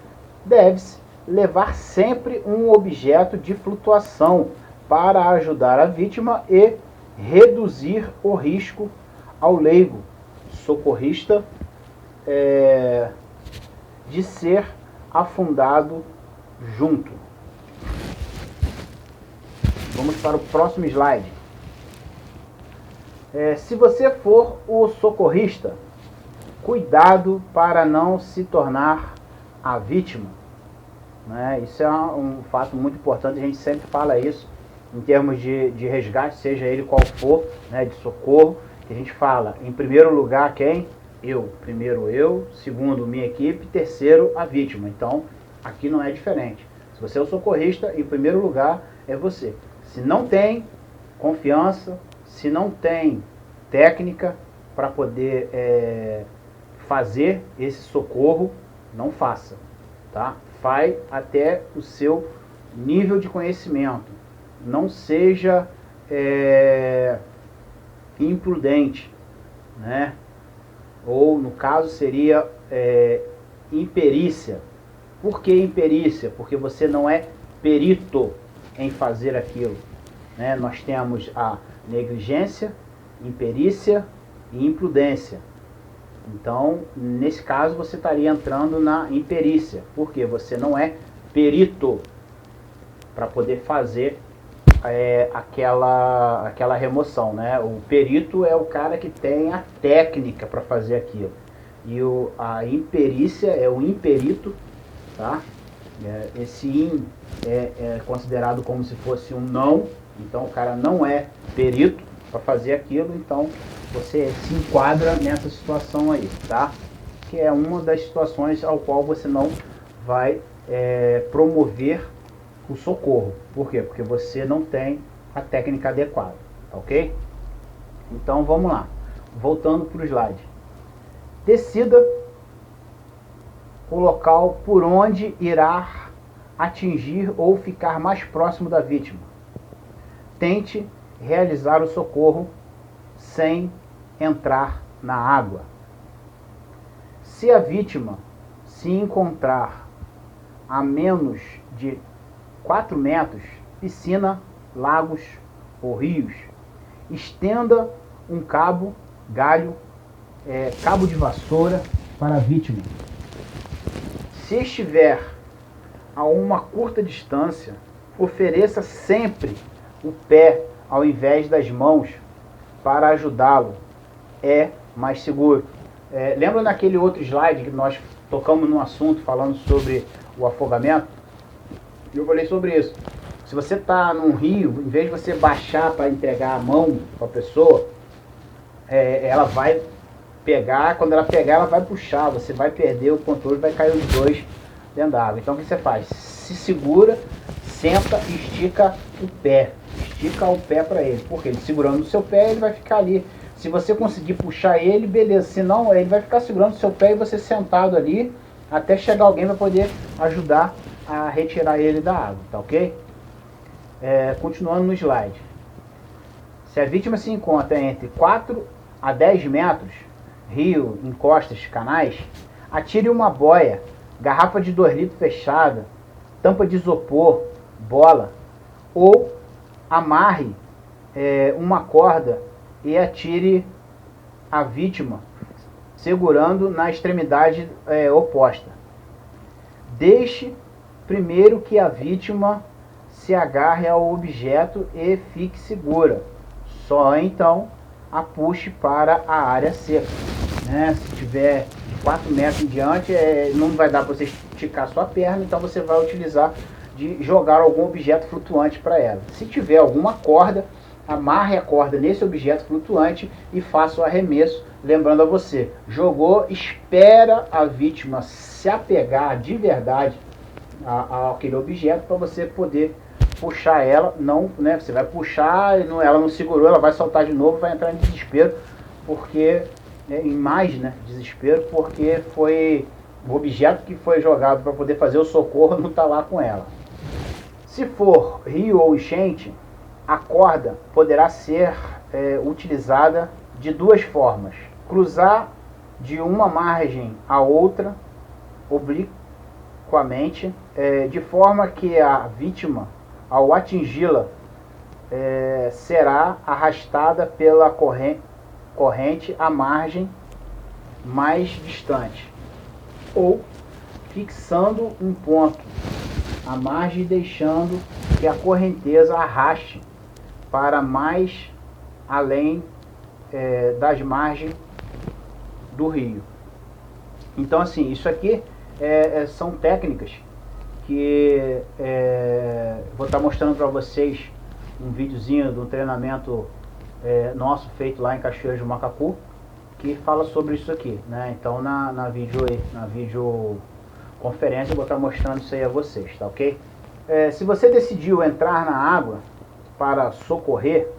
deve-se levar sempre um objeto de flutuação para ajudar a vítima e reduzir o risco ao leigo socorrista de ser afundado junto. Vamos para o próximo slide. Se você for o socorrista, cuidado para não se tornar a vítima. Né? Isso é um fato muito importante, a gente sempre fala isso em termos de resgate, seja ele qual for, né, de socorro, que a gente fala, em primeiro lugar, quem? Eu. Primeiro eu, segundo minha equipe, terceiro a vítima. Então, aqui não é diferente. Se você é o socorrista, em primeiro lugar é você. Se não tem confiança, se não tem técnica para poder fazer esse socorro, não faça, tá? Vai até o seu nível de conhecimento. Não seja imprudente, né? Ou, no caso, seria imperícia. Por que imperícia? Porque você não é perito em fazer aquilo. Né? Nós temos a negligência, imperícia e imprudência. Então, nesse caso, você estaria entrando na imperícia, porque você não é perito para poder fazer aquela remoção, né? O perito é o cara que tem a técnica para fazer aquilo. E a imperícia é o imperito, tá? Esse in é considerado como se fosse um não, então o cara não é perito para fazer aquilo, então você se enquadra nessa situação aí, tá? Que é uma das situações ao qual você não vai promover o socorro. Por quê? Porque você não tem a técnica adequada, ok? Então vamos lá, voltando para o slide. Decida o local por onde irá atingir ou ficar mais próximo da vítima. Tente realizar o socorro sem entrar na água. Se a vítima se encontrar a menos de 4 metros, piscina, lagos ou rios, estenda um cabo, galho, cabo de vassoura para a vítima. Se estiver a uma curta distância, ofereça sempre o pé ao invés das mãos para ajudá-lo. É mais seguro. Lembra naquele outro slide que nós tocamos no assunto falando sobre o afogamento? Eu falei sobre isso. Se você está num rio, em vez de você baixar para entregar a mão para a pessoa, ela vai pegar, quando ela pegar, ela vai puxar, você vai perder o controle, vai cair os dois dentro da água. Então o que você faz? Se segura, senta e estica o pé. Estica o pé para ele, porque ele segurando o seu pé, ele vai ficar ali Se você conseguir puxar ele, beleza. Senão, ele vai ficar segurando o seu pé e você sentado ali até chegar alguém para poder ajudar a retirar ele da água, tá ok? Continuando no slide. Se a vítima se encontra entre 4 a 10 metros, rio, encostas, canais, atire uma boia, garrafa de 2 litros fechada, tampa de isopor, bola, ou amarre uma corda e atire a vítima segurando na extremidade oposta. Deixe primeiro que a vítima se agarre ao objeto e fique segura. Só então a puxe para a área seca. Né? Se tiver 4 metros em diante, não vai dar para você esticar sua perna, então você vai utilizar de jogar algum objeto flutuante para ela. Se tiver alguma corda, amarre a corda nesse objeto flutuante e faça o arremesso. Lembrando a você, jogou, espera a vítima se apegar de verdade àquele objeto para você poder puxar ela. Não, né, você vai puxar, ela não segurou, ela vai soltar de novo, vai entrar em desespero, porque em mais, né, desespero, porque foi o objeto que foi jogado para poder fazer o socorro não está lá com ela. Se for rio ou enchente, a corda poderá ser utilizada de 2 formas. Cruzar de uma margem a outra, obliquamente, de forma que a vítima, ao atingi-la, será arrastada pela corrente à margem mais distante. Ou fixando um ponto à margem e deixando que a correnteza arraste para mais além das margens do rio. Então, assim, isso aqui são técnicas que vou estar mostrando para vocês um videozinho de um treinamento nosso feito lá em Cachoeira do Macacu, que fala sobre isso aqui, né? Então na videoconferência eu vou estar mostrando isso aí a vocês, tá ok? Se você decidiu entrar na água para socorrer,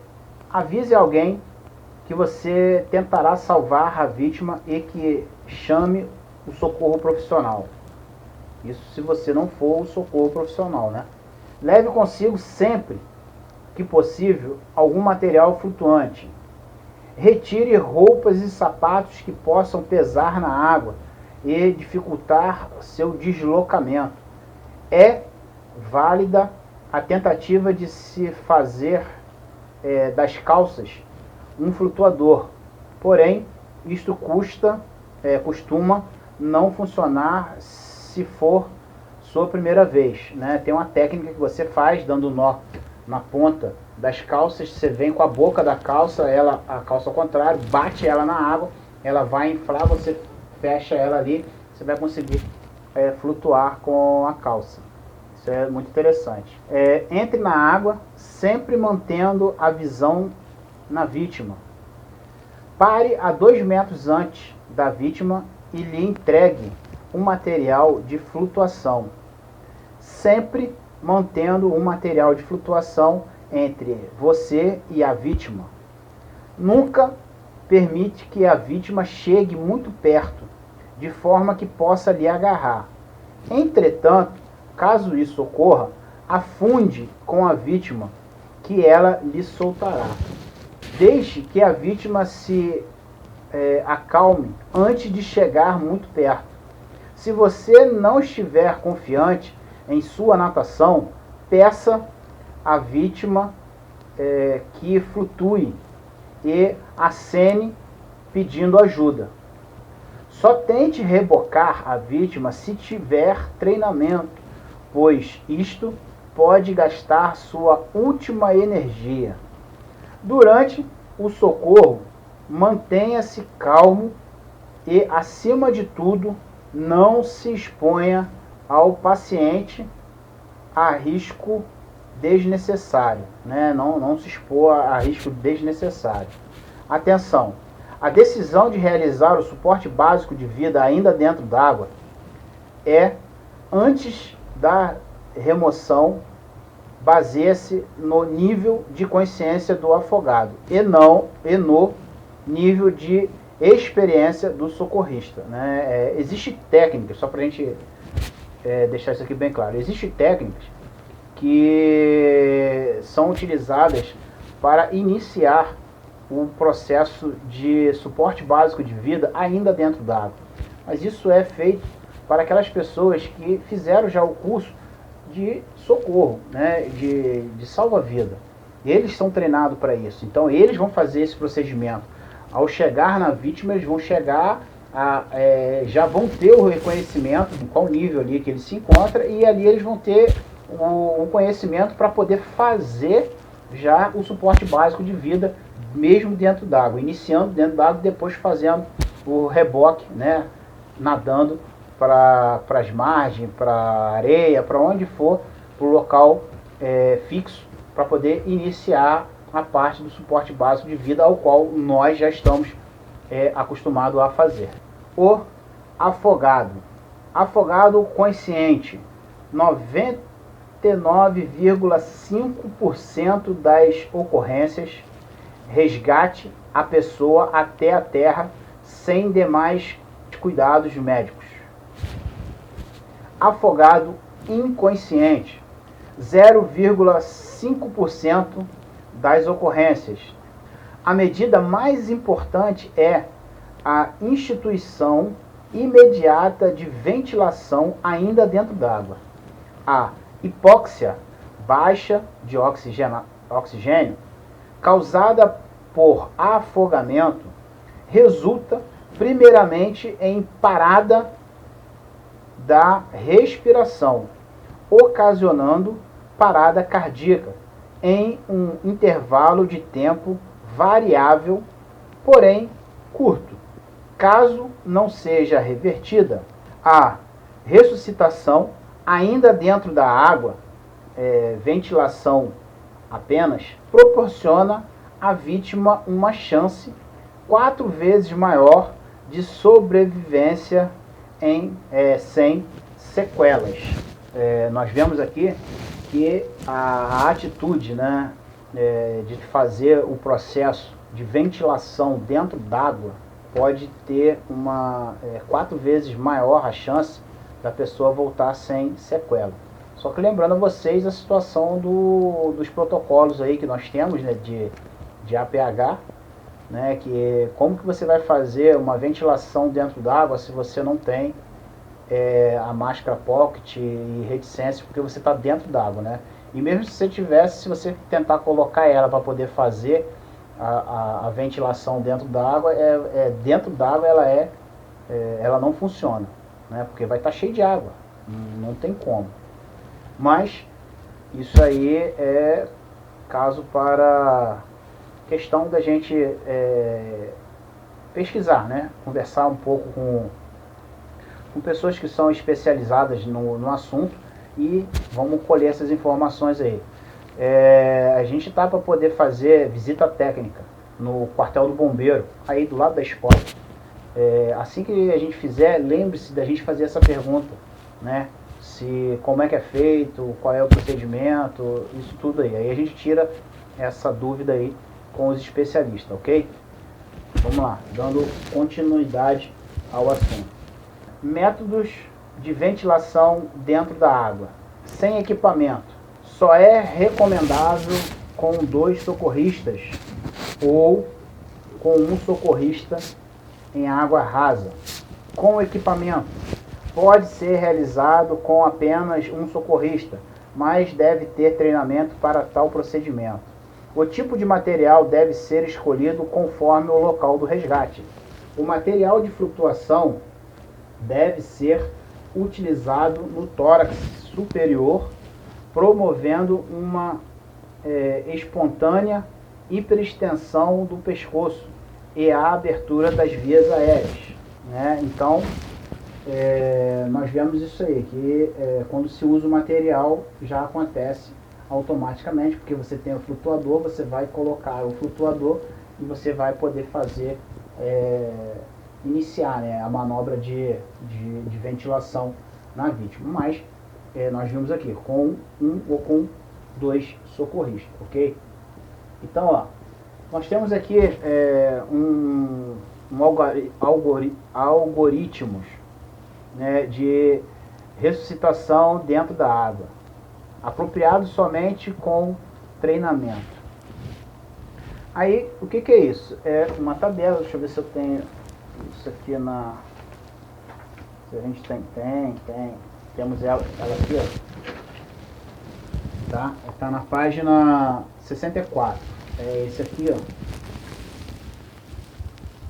avise alguém que você tentará salvar a vítima e que chame o socorro profissional. Isso se você não for o socorro profissional, né? Leve consigo sempre que possível algum material flutuante. Retire roupas e sapatos que possam pesar na água e dificultar seu deslocamento. É válida a tentativa de se fazer das calças um flutuador, porém isto costuma não funcionar se for sua primeira vez, né? Tem uma técnica que você faz dando nó na ponta das calças, você vem com a boca da calça, a calça ao contrário, bate ela na água, ela vai inflar, você fecha ela ali, você vai conseguir flutuar com a calça. Isso é muito interessante. Entre na água, sempre mantendo a visão na vítima. Pare a 2 metros antes da vítima e lhe entregue um material de flutuação. Sempre mantendo um material de flutuação entre você e a vítima. Nunca permite que a vítima chegue muito perto, de forma que possa lhe agarrar. Entretanto, caso isso ocorra, afunde com a vítima, que ela lhe soltará. Deixe que a vítima se acalme antes de chegar muito perto. Se você não estiver confiante em sua natação, peça à vítima que flutue e acene pedindo ajuda. Só tente rebocar a vítima se tiver treinamento, pois isto pode gastar sua última energia. Durante o socorro, mantenha-se calmo e, acima de tudo, não se exponha ao paciente a risco desnecessário, né? Não se expor a risco desnecessário. Atenção! A decisão de realizar o suporte básico de vida ainda dentro d'água antes da remoção, baseia-se no nível de consciência do afogado e no nível de experiência do socorrista, né? Existe técnicas, só para a gente deixar isso aqui bem claro, existem técnicas que são utilizadas para iniciar o processo de suporte básico de vida ainda dentro d'água. Mas isso é feito para aquelas pessoas que fizeram já o curso de socorro, né, de salva-vida. Eles são treinados para isso, então eles vão fazer esse procedimento. Ao chegar na vítima, eles vão chegar já vão ter o reconhecimento em qual nível ali que ele se encontra, e ali eles vão ter um conhecimento para poder fazer já o suporte básico de vida mesmo dentro d'água, iniciando dentro d'água e depois fazendo o reboque, né, nadando para as margens, para a areia, para onde for, para o local fixo, para poder iniciar a parte do suporte básico de vida, ao qual nós já estamos acostumados a fazer. O afogado. Afogado consciente. 99,5% das ocorrências, resgate a pessoa até a terra sem demais cuidados médicos. Afogado inconsciente. 0,5% das ocorrências. A medida mais importante é a instituição imediata de ventilação ainda dentro d'água. A hipóxia baixa de oxigênio causada por afogamento resulta primeiramente em parada da respiração, ocasionando parada cardíaca em um intervalo de tempo variável, porém curto. Caso não seja revertida, a ressuscitação ainda dentro da água, ventilação apenas, proporciona à vítima uma chance 4 vezes maior de sobrevivência sem sequelas. Nós vemos aqui que a atitude, né, de fazer o processo de ventilação dentro d'água pode ter 4 vezes maior a chance da pessoa voltar sem sequela. Só que lembrando a vocês a situação dos protocolos aí que nós temos, né, de APH, né, que como que você vai fazer uma ventilação dentro d'água se você não tem a máscara pocket e reticência, porque você está dentro d'água, né? E mesmo se você tivesse, se você tentar colocar ela para poder fazer a ventilação dentro d'água, dentro d'água ela não funciona, né? Porque vai estar cheio de água, não tem como. Mas isso aí é caso para questão da gente pesquisar, né? Conversar um pouco com pessoas que são especializadas no assunto e vamos colher essas informações aí. A gente está para poder fazer visita técnica no quartel do bombeiro, aí do lado da escola. Assim que a gente fizer, lembre-se da gente fazer essa pergunta, né? Como é que é feito, qual é o procedimento, isso tudo aí. Aí a gente tira essa dúvida aí com os especialistas, ok? Vamos lá, dando continuidade ao assunto. Métodos de ventilação dentro da água. Sem equipamento. Só é recomendável com 2 socorristas ou com 1 socorrista em água rasa. Com equipamento. Pode ser realizado com apenas 1 socorrista, mas deve ter treinamento para tal procedimento. O tipo de material deve ser escolhido conforme o local do resgate. O material de flutuação deve ser utilizado no tórax superior, promovendo uma espontânea hiperextensão do pescoço e a abertura das vias aéreas, né? Então, nós vemos isso aí, que quando se usa o material já acontece automaticamente, porque você tem o flutuador, você vai colocar o flutuador e você vai poder fazer, iniciar, né, a manobra de ventilação na vítima. Mas nós vimos aqui com 1 ou com 2 socorristas, ok? Então, ó, Nós temos aqui algoritmos, né, de ressuscitação dentro da água, apropriados somente com treinamento. Aí, o que é isso? É uma tabela, deixa eu ver se eu tenho isso aqui na... Se a gente temos ela aqui, ó. Tá? Está na página 64. É esse aqui, ó.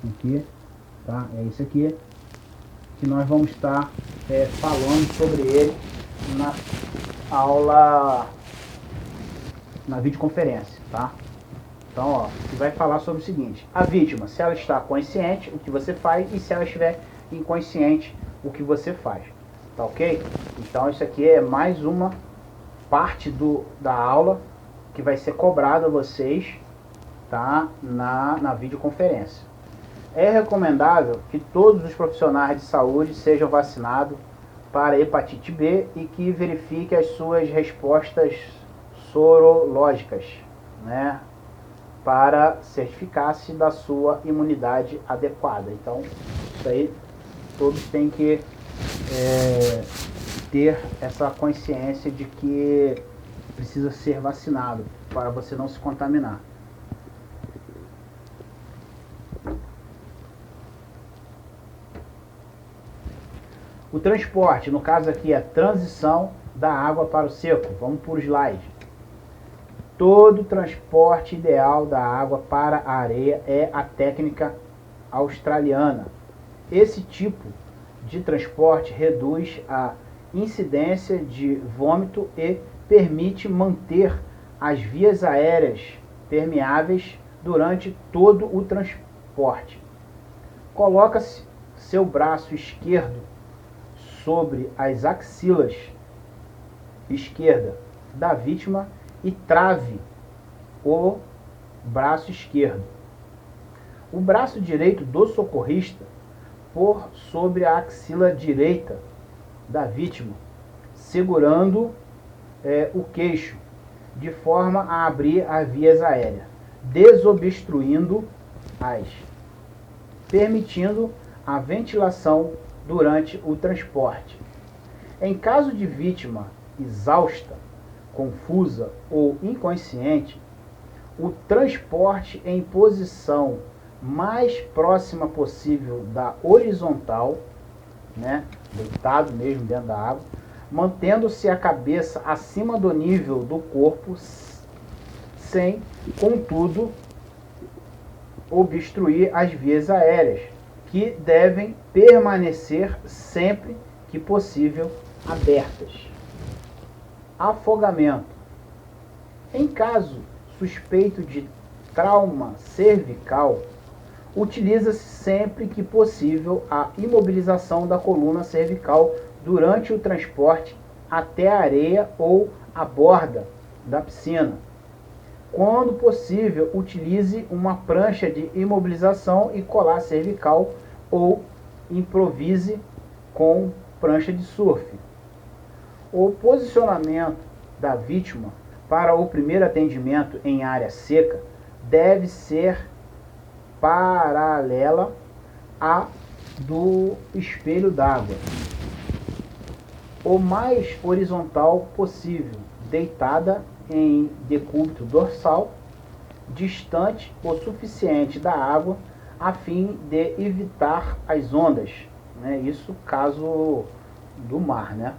Aqui, tá? É esse aqui que nós vamos estar falando sobre ele na aula, na videoconferência, tá? Então, ó, que vai falar sobre o seguinte: a vítima, se ela está consciente, o que você faz, e se ela estiver inconsciente, o que você faz. Tá ok? Então, isso aqui é mais uma parte da aula que vai ser cobrado a vocês, tá? Na videoconferência. É recomendável que todos os profissionais de saúde sejam vacinados para hepatite B e que verifique as suas respostas sorológicas, né, para certificar-se da sua imunidade adequada. Então, isso aí todos têm que ter essa consciência de que precisa ser vacinado para você não se contaminar. O transporte, no caso aqui, é a transição da água para o seco. Vamos por slide. Todo transporte ideal da água para a areia é a técnica australiana. Esse tipo de transporte reduz a incidência de vômito e permite manter as vias aéreas permeáveis durante todo o transporte. Coloca-se seu braço esquerdo sobre as axilas esquerda da vítima e trave o braço esquerdo. O braço direito do socorrista por sobre a axila direita da vítima, segurando o queixo, de forma a abrir as vias aéreas, desobstruindo-as, permitindo a ventilação durante o transporte. Em caso de vítima exausta, confusa ou inconsciente, o transporte em posição mais próxima possível da horizontal, né, deitado mesmo dentro da água, mantendo-se a cabeça acima do nível do corpo, sem, contudo, obstruir as vias aéreas, que devem permanecer sempre que possível abertas. Afogamento. Em caso suspeito de trauma cervical, utiliza-se sempre que possível a imobilização da coluna cervical durante o transporte até a areia ou a borda da piscina. Quando possível, utilize uma prancha de imobilização e colar cervical ou improvise com prancha de surf. O posicionamento da vítima para o primeiro atendimento em área seca deve ser paralela à do espelho d'água, o mais horizontal possível, deitada em decúbito dorsal, distante o suficiente da água a fim de evitar as ondas, né? Isso caso do mar, né?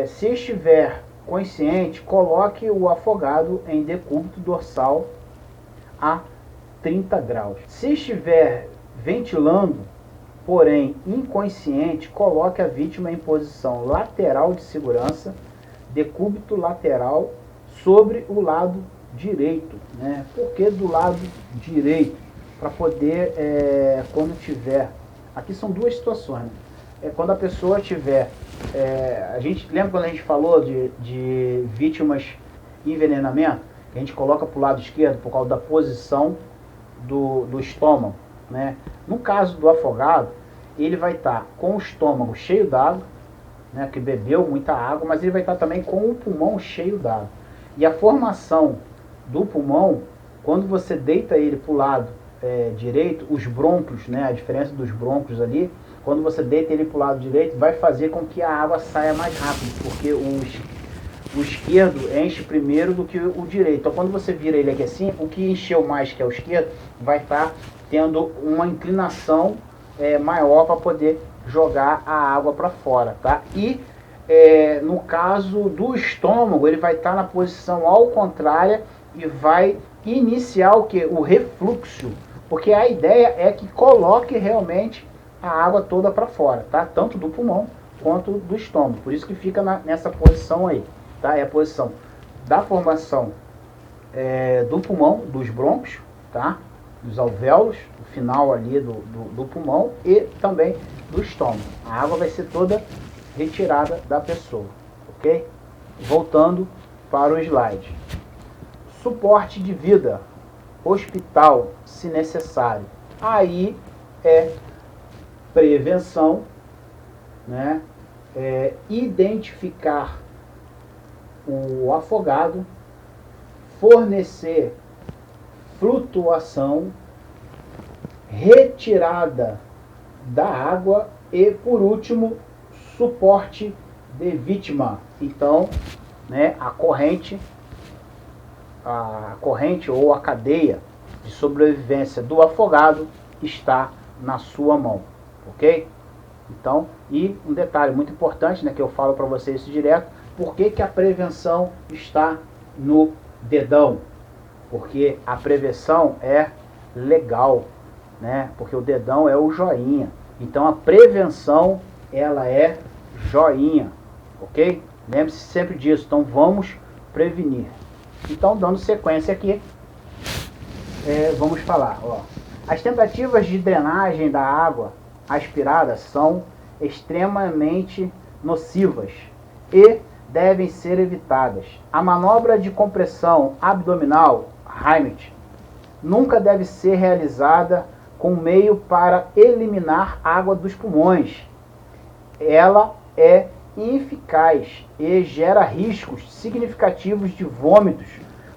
Se estiver consciente, coloque o afogado em decúbito dorsal a 30 graus. Se estiver ventilando, porém inconsciente, coloque a vítima em posição lateral de segurança, decúbito lateral, sobre o lado direito, né? Por que do lado direito? Para poder, quando tiver... Aqui são duas situações, né? Quando a pessoa tiver... a gente lembra quando a gente falou de vítimas de envenenamento? Que a gente coloca para o lado esquerdo por causa da posição do estômago, né? No caso do afogado, ele vai estar com o estômago cheio d'água, né? Que bebeu muita água, mas ele vai estar também com o pulmão cheio d'água. E a formação do pulmão quando você deita ele para o lado direito, os brônquios, né, a diferença dos brônquios ali, quando você deita ele para o lado direito, vai fazer com que a água saia mais rápido, porque o esquerdo enche primeiro do que o direito. Então, quando você vira ele aqui assim, o que encheu mais, que é o esquerdo, vai estar tendo uma inclinação maior para poder jogar a água para fora, tá? E no caso do estômago, ele vai estar na posição ao contrária e vai iniciar o que? O refluxo, porque a ideia é que coloque realmente a água toda para fora, tá? Tanto do pulmão quanto do estômago. Por isso que fica nessa posição aí, tá? É a posição da formação do pulmão, dos brônquios, tá? Dos alvéolos, o final ali do pulmão e também do estômago. A água vai ser toda retirada da pessoa, ok? Voltando para o slide. Suporte de vida, hospital, se necessário. Aí é prevenção, né? Identificar o afogado, fornecer flutuação, retirada da água e, por último, suporte de vítima. Então, né, a corrente ou a cadeia de sobrevivência do afogado está na sua mão, ok? Então, e um detalhe muito importante, né, que eu falo para vocês isso direto, por que a prevenção está no dedão? Porque a prevenção é legal, né? Porque o dedão é o joinha. Então a prevenção, ela é joinha, ok? Lembre-se sempre disso. Então vamos prevenir. Então, dando sequência aqui, vamos falar. Ó. As tentativas de drenagem da água aspirada são extremamente nocivas e devem ser evitadas. A manobra de compressão abdominal, Heimlich, nunca deve ser realizada com meio para eliminar água dos pulmões. Ela é ineficaz e gera riscos significativos de vômitos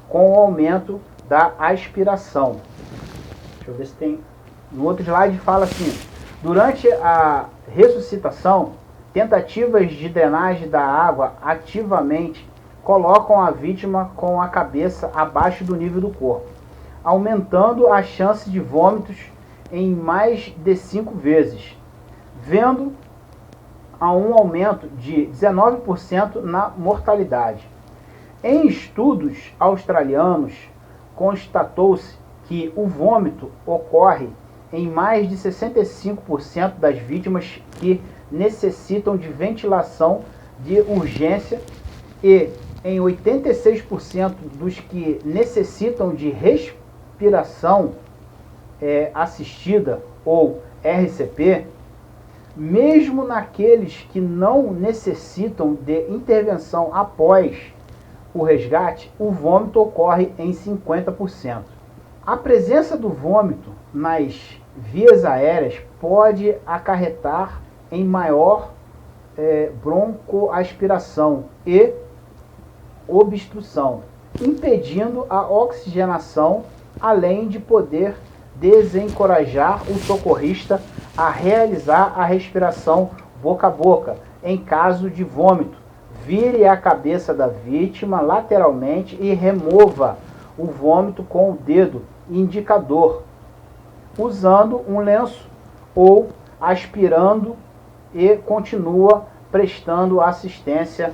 com o aumento da aspiração. Deixa eu ver se tem... No outro slide fala assim, durante a ressuscitação, tentativas de drenagem da água ativamente colocam a vítima com a cabeça abaixo do nível do corpo, aumentando a chance de vômitos em mais de 5 vezes, vendo a um aumento de 19% na mortalidade. Em estudos australianos, constatou-se que o vômito ocorre em mais de 65% das vítimas que necessitam de ventilação de urgência e em 86% dos que necessitam de respiração assistida ou RCP, mesmo naqueles que não necessitam de intervenção após o resgate, o vômito ocorre em 50%. A presença do vômito nas vias aéreas pode acarretar em maior broncoaspiração e obstrução, impedindo a oxigenação, além de poder desencorajar o socorrista a realizar a respiração boca a boca. Em caso de vômito, vire a cabeça da vítima lateralmente e remova o vômito com o dedo indicador, usando um lenço ou aspirando e continua prestando assistência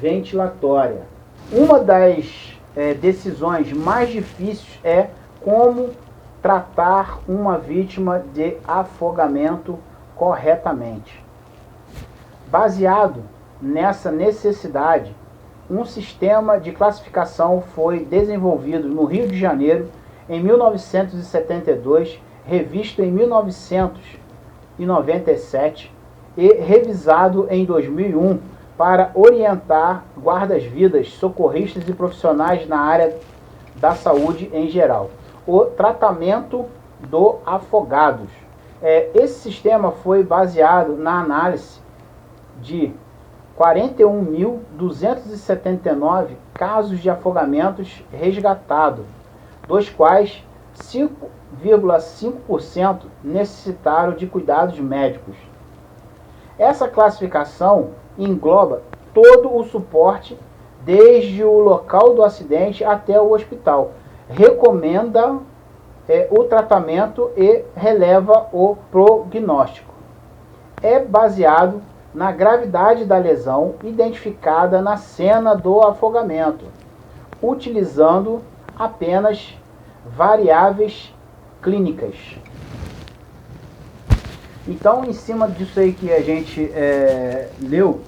ventilatória. Uma das decisões mais difíceis é como tratar uma vítima de afogamento corretamente. Baseado nessa necessidade, um sistema de classificação foi desenvolvido no Rio de Janeiro em 1972, revisto em 1997 e revisado em 2001 para orientar guardas-vidas, socorristas e profissionais na área da saúde em geral. O tratamento do afogados. Esse sistema foi baseado na análise de 41.279 casos de afogamentos resgatados dos quais 5,5% necessitaram de cuidados médicos. Essa classificação engloba todo o suporte, desde o local do acidente até o hospital. Recomenda o tratamento e releva o prognóstico. É baseado na gravidade da lesão identificada na cena do afogamento, utilizando apenas variáveis clínicas. Então, em cima disso aí que a gente leu,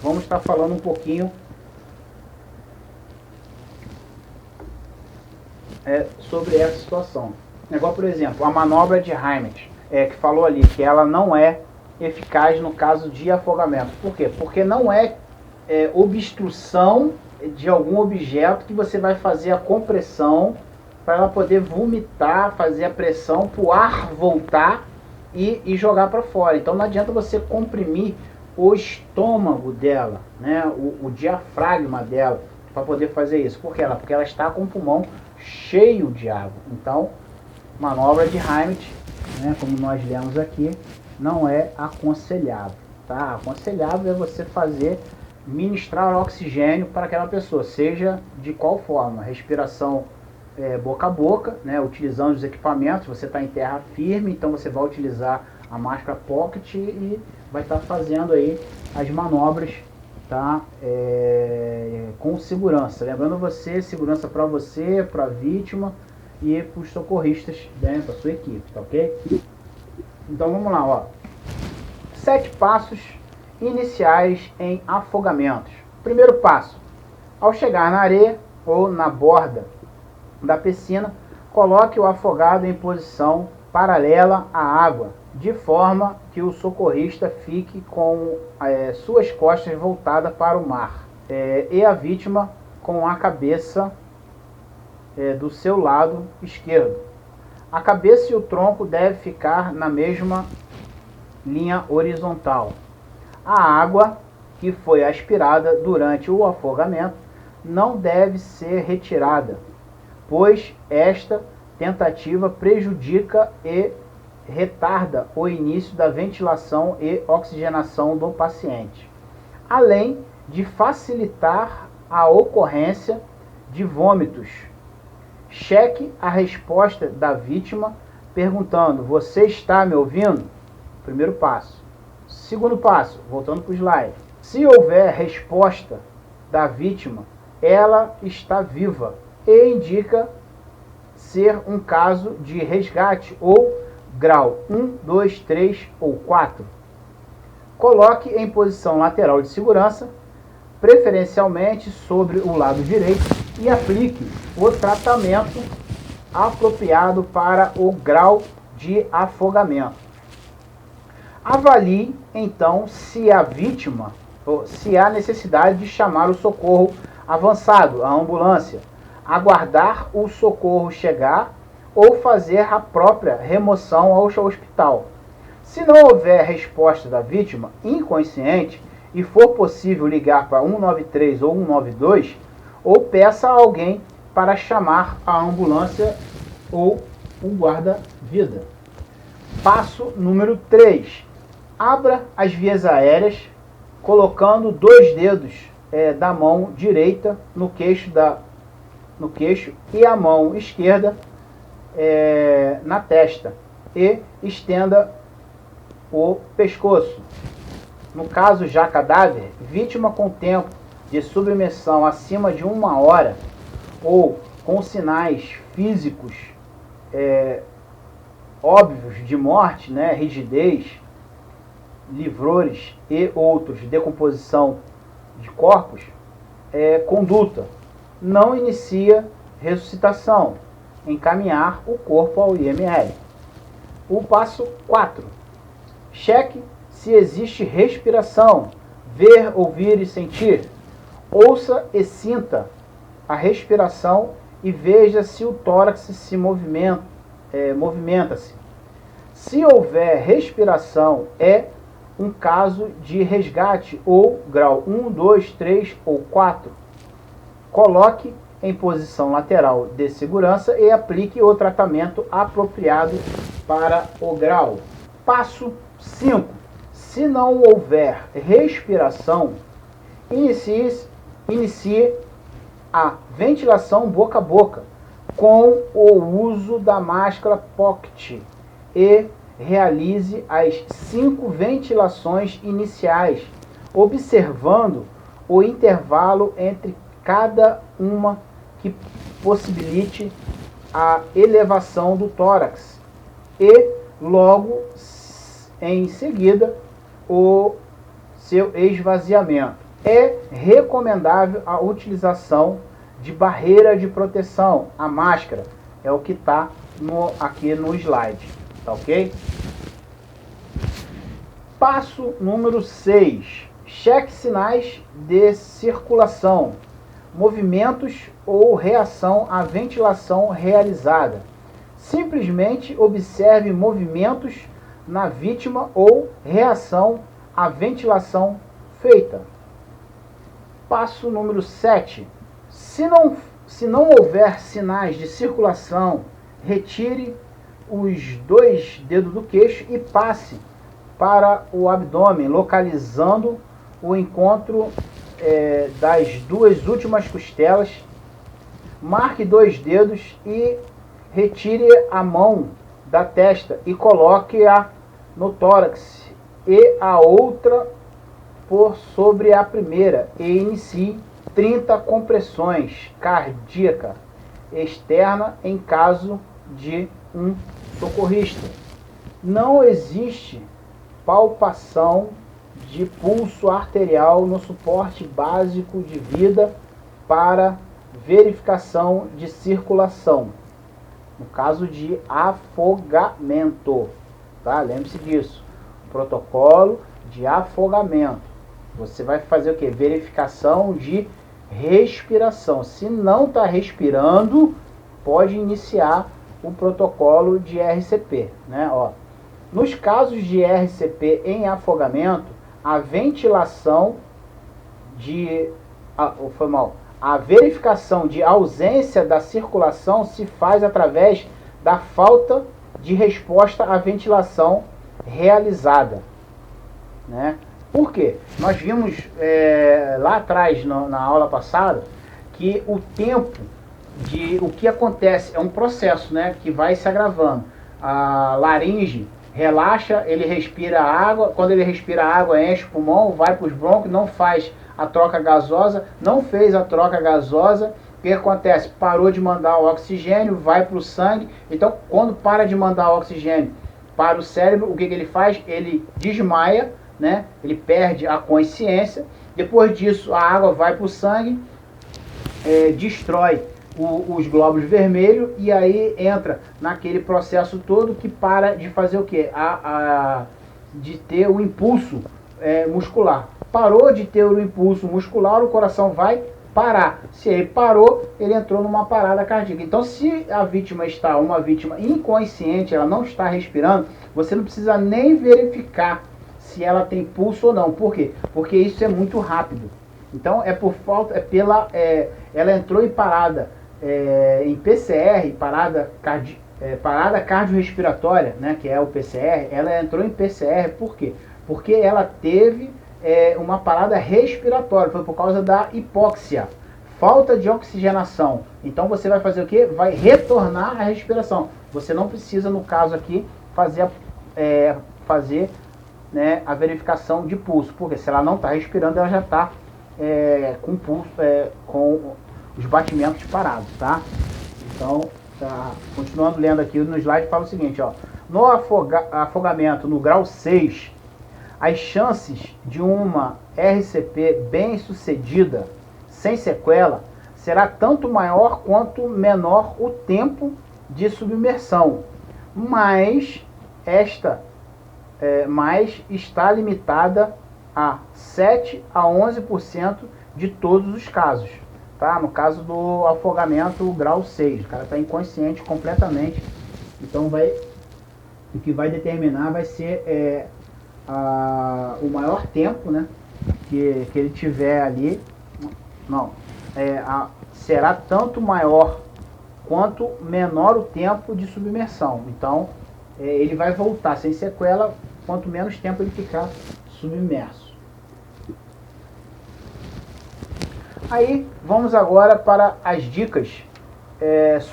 vamos estar falando um pouquinho sobre essa situação. Igual, por exemplo, a manobra de Heimlich, que falou ali que ela não é eficaz no caso de afogamento. Por quê? Porque não é obstrução de algum objeto que você vai fazer a compressão para ela poder vomitar, fazer a pressão para o ar voltar e jogar para fora. Então não adianta você comprimir o estômago dela, né, o diafragma dela, para poder fazer isso. Por quê? Porque ela está com o pulmão cheio de água. Então, manobra de Heimlich, né, como nós lemos aqui, não é aconselhável. Tá? Aconselhável é você ministrar oxigênio para aquela pessoa, seja de qual forma, respiração boca a boca, né, utilizando os equipamentos. Você está em terra firme, então você vai utilizar a máscara pocket e vai estar fazendo aí as manobras, tá, com segurança. Lembrando segurança para você, para a vítima e para os socorristas, né, para a sua equipe, tá ok? Então vamos lá, ó. 7 passos iniciais em afogamentos. Primeiro passo: ao chegar na areia ou na borda da piscina, coloque o afogado em posição paralela à água, de forma que o socorrista fique com suas costas voltadas para o mar, e a vítima com a cabeça do seu lado esquerdo. A cabeça e o tronco devem ficar na mesma linha horizontal. A água que foi aspirada durante o afogamento não deve ser retirada, pois esta tentativa prejudica e retarda o início da ventilação e oxigenação do paciente, além de facilitar a ocorrência de vômitos. Cheque a resposta da vítima perguntando: você está me ouvindo? Primeiro passo. Segundo passo, voltando para o slide. Se houver resposta da vítima, ela está viva e indica ser um caso de resgate ou grau 1, 2, 3 ou 4. Coloque em posição lateral de segurança, preferencialmente sobre o lado direito, e aplique o tratamento apropriado para o grau de afogamento. Avalie então se a vítima, ou se há necessidade de chamar o socorro avançado, a ambulância, aguardar o socorro chegar ou fazer a própria remoção ao hospital. Se não houver resposta da vítima inconsciente e for possível ligar para 193 ou 192, ou peça a alguém para chamar a ambulância ou um guarda-vida. Passo número 3. Abra as vias aéreas colocando 2 dedos da mão direita no queixo e a mão esquerda na testa, e estenda o pescoço. No caso já cadáver, vítima com tempo de submersão acima de 1 hora ou com sinais físicos óbvios de morte, né, rigidez, livrores e outros, decomposição de corpos, conduta: não inicia ressuscitação, encaminhar o corpo ao IML. O passo 4. Cheque se existe respiração, ver, ouvir e sentir. Ouça e sinta a respiração e veja se o tórax se movimenta-se. Se houver respiração, é um caso de resgate ou grau 1, 2, 3 ou 4. Coloque em posição lateral de segurança e aplique o tratamento apropriado para o grau. Passo 5. Se não houver respiração, inicie a ventilação boca a boca com o uso da máscara Pocket e realize as 5 ventilações iniciais, observando o intervalo entre cada uma que possibilite a elevação do tórax e logo em seguida o seu esvaziamento. É recomendável a utilização de barreira de proteção, a máscara, é o que está aqui no slide, tá ok? Passo número 6. Cheque sinais de circulação, movimentos ou reação à ventilação realizada. Simplesmente observe movimentos na vítima ou reação à ventilação feita. Passo número 7. Se não houver sinais de circulação, retire os 2 dedos do queixo e passe para o abdômen, localizando o encontro das 2 últimas costelas. Marque 2 dedos e retire a mão da testa e coloque-a no tórax e a outra por sobre a primeira e inicie 30 compressões cardíacas externa em caso de um socorrista. Não existe palpação de pulso arterial no suporte básico de vida para verificação de circulação, no caso de afogamento, tá? Lembre-se disso, protocolo de afogamento. Você vai fazer o que? Verificação de respiração. Se não está respirando, pode iniciar o protocolo de RCP, né? Ó, nos casos de RCP em afogamento, a ventilação a verificação de ausência da circulação se faz através da falta de resposta à ventilação realizada, né? Por quê? Nós vimos lá atrás, na aula passada, que o tempo de o que acontece é um processo, né, que vai se agravando. A laringe relaxa, ele respira água, quando ele respira água, enche o pulmão, vai para os brônquios, não faz a troca gasosa, não fez a troca gasosa, o que acontece? Parou de mandar o oxigênio, vai para o sangue, então quando para de mandar o oxigênio para o cérebro, o que ele faz? Ele desmaia, né? Ele perde a consciência, depois disso a água vai para o sangue, destrói os glóbulos vermelhos e aí entra naquele processo todo que para de fazer o quê? De ter o impulso muscular. Parou de ter o impulso muscular, o coração vai parar. Se ele parou, ele entrou numa parada cardíaca. Então, se a vítima está uma vítima inconsciente, ela não está respirando, você não precisa nem verificar se ela tem pulso ou não. Por quê? Porque isso é muito rápido. Então, ela entrou em parada, em PCR, parada cardiorrespiratória, né, que é o PCR, ela entrou em PCR por quê? Porque ela teve uma parada respiratória, foi por causa da hipóxia, falta de oxigenação. Então você vai fazer o quê? Vai retornar a respiração. Você não precisa, no caso aqui, fazer né, a verificação de pulso, porque se ela não está respirando, ela já está com pulso, com os batimentos parados, tá? Então, continuando lendo aqui no slide, fala o seguinte, ó, no afogamento no grau 6, as chances de uma RCP bem sucedida, sem sequela, será tanto maior quanto menor o tempo de submersão, mas está limitada a 7 a 11% de todos os casos, tá? No caso do afogamento grau 6, o cara está inconsciente completamente, então o que vai determinar vai ser o maior tempo, né, que ele tiver ali, será tanto maior quanto menor o tempo de submersão. Então, ele vai voltar sem sequela quanto menos tempo ele ficar submerso. Aí, vamos agora para as dicas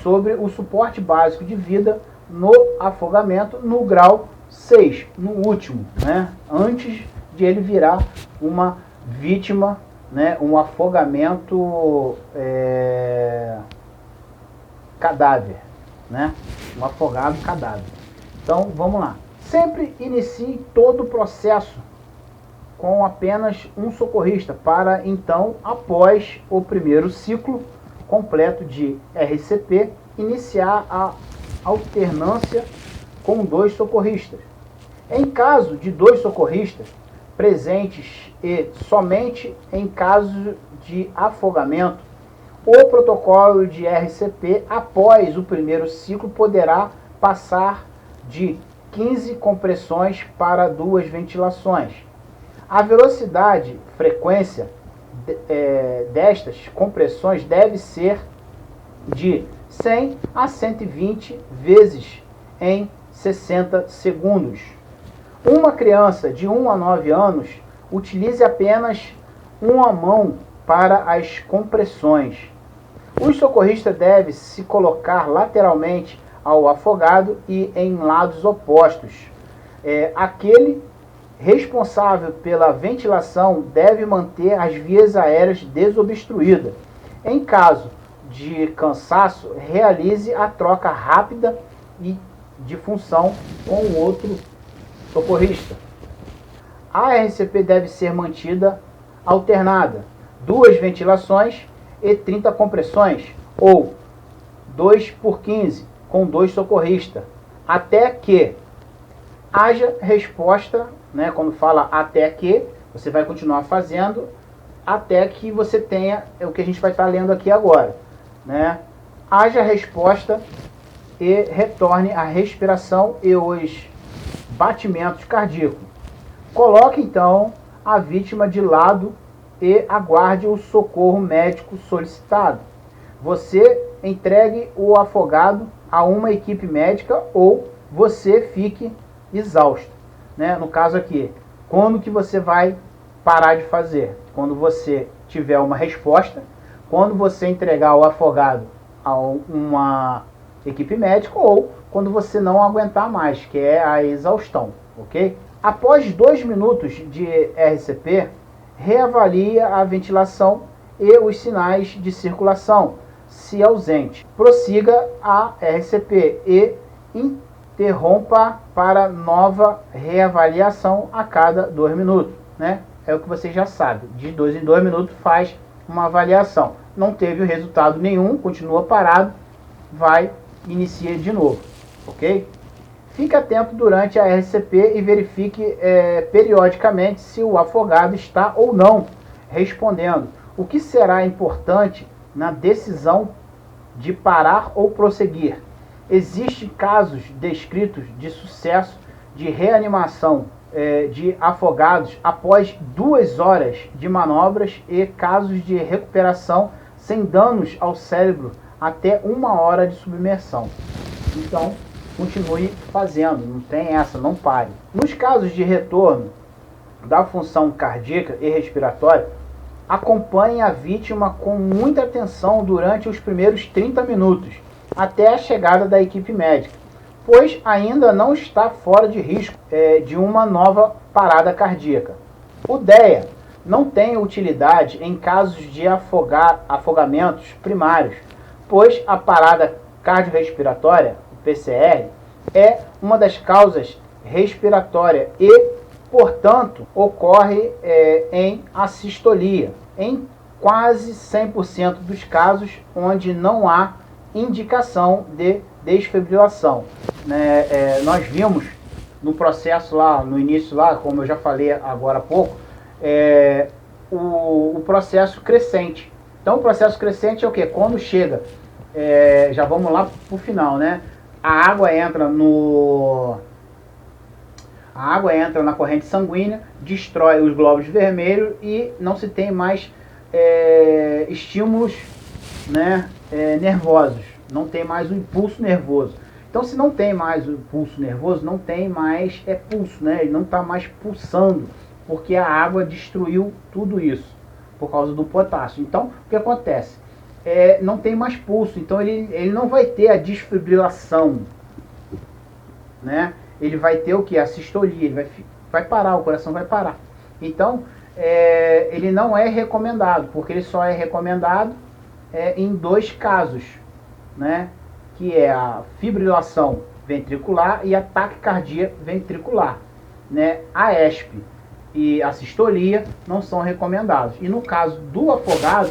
sobre o suporte básico de vida no afogamento no grau 6, no último, né? Antes de ele virar uma vítima, né? Um afogamento cadáver, né? Um afogado cadáver. Então, vamos lá. Sempre inicie todo o processo com apenas um socorrista, para então, após o primeiro ciclo completo de RCP, iniciar a alternância com 2 socorristas. Em caso de 2 socorristas presentes e somente em caso de afogamento, o protocolo de RCP após o primeiro ciclo poderá passar de 15 compressões para 2 ventilações. A velocidade, frequência destas compressões deve ser de 100 a 120 vezes em 60 segundos. Uma criança de 1 a 9 anos utilize apenas uma mão para as compressões. O socorrista deve se colocar lateralmente ao afogado e em lados opostos. Aquele responsável pela ventilação deve manter as vias aéreas desobstruídas. Em caso de cansaço, realize a troca rápida e de função com o outro socorrista. A RCP deve ser mantida alternada, 2 ventilações e 30 compressões, ou 2 por 15, com 2 socorristas, até que haja resposta, né? Quando fala até que, você vai continuar fazendo, até que você tenha o que a gente vai estar lendo aqui agora, né? Haja resposta e retorne a respiração e os batimentos cardíacos. Coloque então a vítima de lado e aguarde o socorro médico solicitado. Você entregue o afogado a uma equipe médica ou você fique exausto, né? No caso aqui, quando que você vai parar de fazer? Quando você tiver uma resposta, quando você entregar o afogado a uma equipe médica ou quando você não aguentar mais, que é a exaustão, ok? Após 2 minutos de RCP, reavalie a ventilação e os sinais de circulação, se ausente. Prossiga a RCP e interrompa para nova reavaliação a cada 2 minutos, né? É o que você já sabe, de 2 em 2 minutos faz uma avaliação. Não teve resultado nenhum, continua parado, vai, inicia de novo, ok? Fique atento durante a RCP e verifique periodicamente se o afogado está ou não respondendo, o que será importante na decisão de parar ou prosseguir. Existem casos descritos de sucesso de reanimação de afogados após 2 horas de manobras e casos de recuperação sem danos ao cérebro até 1 hora de submersão. Então, continue fazendo, não tem essa, não pare. Nos casos de retorno da função cardíaca e respiratória, acompanhe a vítima com muita atenção durante os primeiros 30 minutos, até a chegada da equipe médica, pois ainda não está fora de risco de uma nova parada cardíaca. O DEA não tem utilidade em casos de afogamentos primários, pois a parada cardiorrespiratória, o PCR, é uma das causas respiratórias e, portanto, ocorre em assistolia, em quase 100% dos casos onde não há indicação de desfibrilação. Nós vimos no processo lá, no início lá, como eu já falei agora há pouco, o processo crescente. Então o processo crescente é o que? Quando chega, já vamos lá para o final, né? A água entra na corrente sanguínea, destrói os glóbulos vermelhos e não se tem mais estímulos né, nervosos, não tem mais o impulso nervoso. Então, se não tem mais o pulso nervoso, não tem mais pulso, né? Ele não está mais pulsando, porque a água destruiu tudo isso, por causa do potássio. Então, o que acontece? Não tem mais pulso, então ele não vai ter a desfibrilação, né? Ele vai ter o que? A sistolia, ele vai parar, o coração vai parar. Então, ele não é recomendado, porque ele só é recomendado em 2 casos, né? Que é a fibrilação ventricular e a taquicardia ventricular, né? A ESP e a sistolia não são recomendados. E no caso do afogado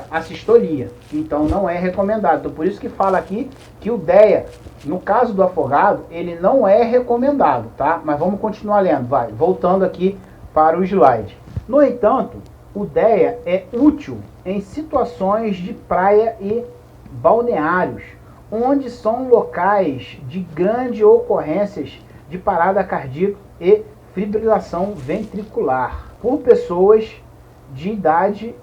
a sistolia, então não é recomendado. Então por isso que fala aqui que o DEA, no caso do afogado, ele não é recomendado, tá? Mas vamos continuar lendo, voltando aqui para o slide. No entanto, o DEA é útil em situações de praia e balneários, onde são locais de grandes ocorrências de parada cardíaca e fibrilação ventricular por pessoas de idade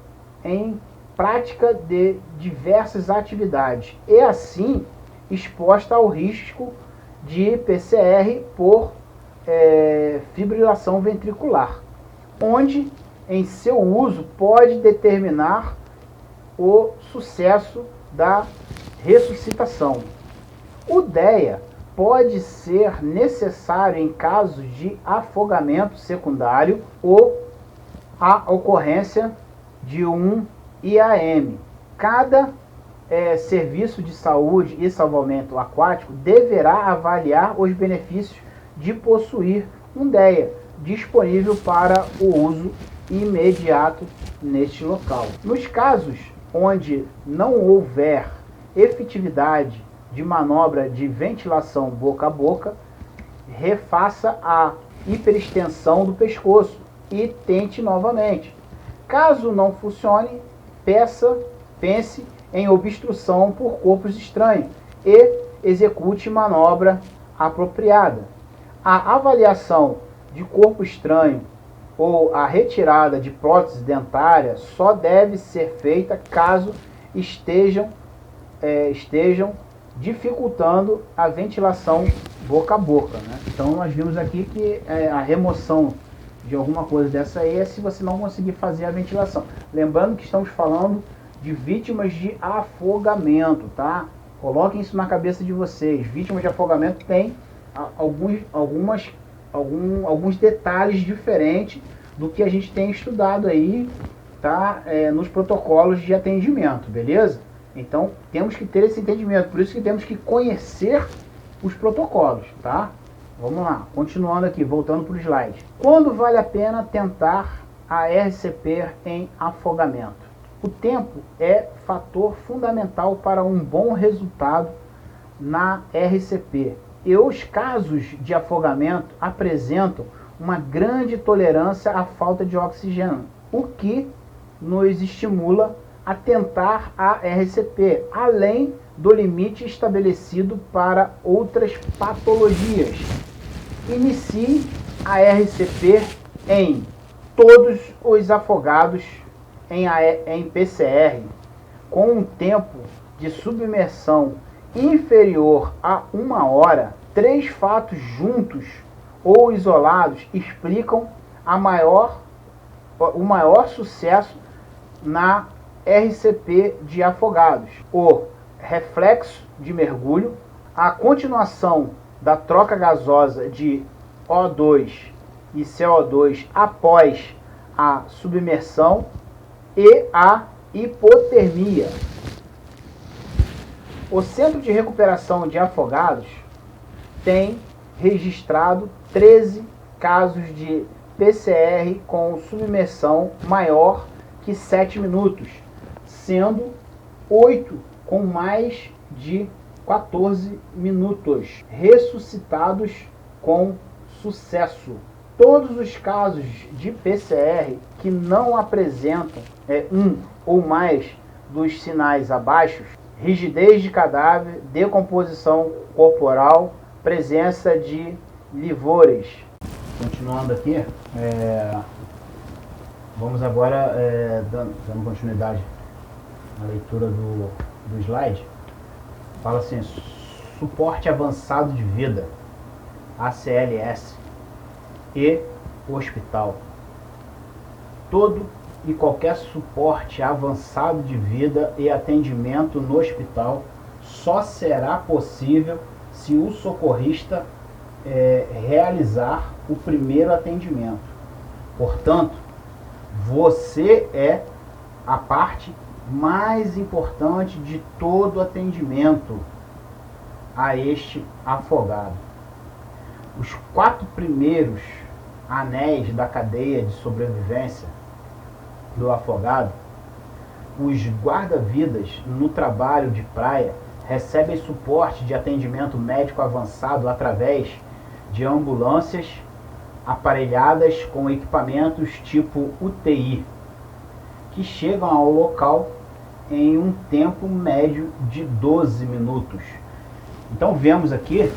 em prática de diversas atividades e assim exposta ao risco de PCR por fibrilação ventricular, onde em seu uso pode determinar o sucesso da ressuscitação. O DEA pode ser necessário em casos de afogamento secundário ou a ocorrência de um IAM. Cada serviço de saúde e salvamento aquático deverá avaliar os benefícios de possuir um DEA disponível para o uso imediato neste local. Nos casos onde não houver efetividade de manobra de ventilação boca a boca, refaça a hiperextensão do pescoço e tente novamente. Caso não funcione, pense em obstrução por corpos estranhos e execute manobra apropriada. A avaliação de corpo estranho ou a retirada de prótese dentária só deve ser feita caso estejam dificultando a ventilação boca a boca, né? Então nós vimos aqui que a remoção de alguma coisa dessa aí é se você não conseguir fazer a ventilação. Lembrando que estamos falando de vítimas de afogamento, tá? Coloquem isso na cabeça de vocês. Vítimas de afogamento tem alguns detalhes diferentes do que a gente tem estudado aí, tá? Nos protocolos de atendimento, beleza? Então temos que ter esse entendimento, por isso que temos que conhecer os protocolos, tá? Vamos lá, continuando aqui, voltando para o slide. Quando vale a pena tentar a RCP em afogamento? O tempo é fator fundamental para um bom resultado na RCP. E os casos de afogamento apresentam uma grande tolerância à falta de oxigênio, o que nos estimula a tentar a RCP, além do limite estabelecido para outras patologias. Inicie a RCP em todos os afogados em PCR com um tempo de submersão inferior a 1 hora. 3 fatos juntos ou isolados explicam o maior sucesso na RCP de afogados: o reflexo de mergulho, a continuação da troca gasosa de O2 e CO2 após a submersão e a hipotermia. O Centro de Recuperação de Afogados tem registrado 13 casos de PCR com submersão maior que 7 minutos, sendo 8 com mais de 14 minutos, ressuscitados com sucesso. Todos os casos de PCR que não apresentam um ou mais dos sinais abaixo: rigidez de cadáver, decomposição corporal, presença de livores. Continuando aqui, vamos agora, dando continuidade a leitura do slide, fala assim, suporte avançado de vida, ACLS, e hospital. Todo e qualquer suporte avançado de vida e atendimento no hospital só será possível se o socorrista realizar o primeiro atendimento. Portanto, você é a parte mais importante de todo atendimento a este afogado. Os 4 primeiros anéis da cadeia de sobrevivência do afogado, os guarda-vidas no trabalho de praia recebem suporte de atendimento médico avançado através de ambulâncias aparelhadas com equipamentos tipo UTI, que chegam ao local em um tempo médio de 12 minutos. Então vemos aqui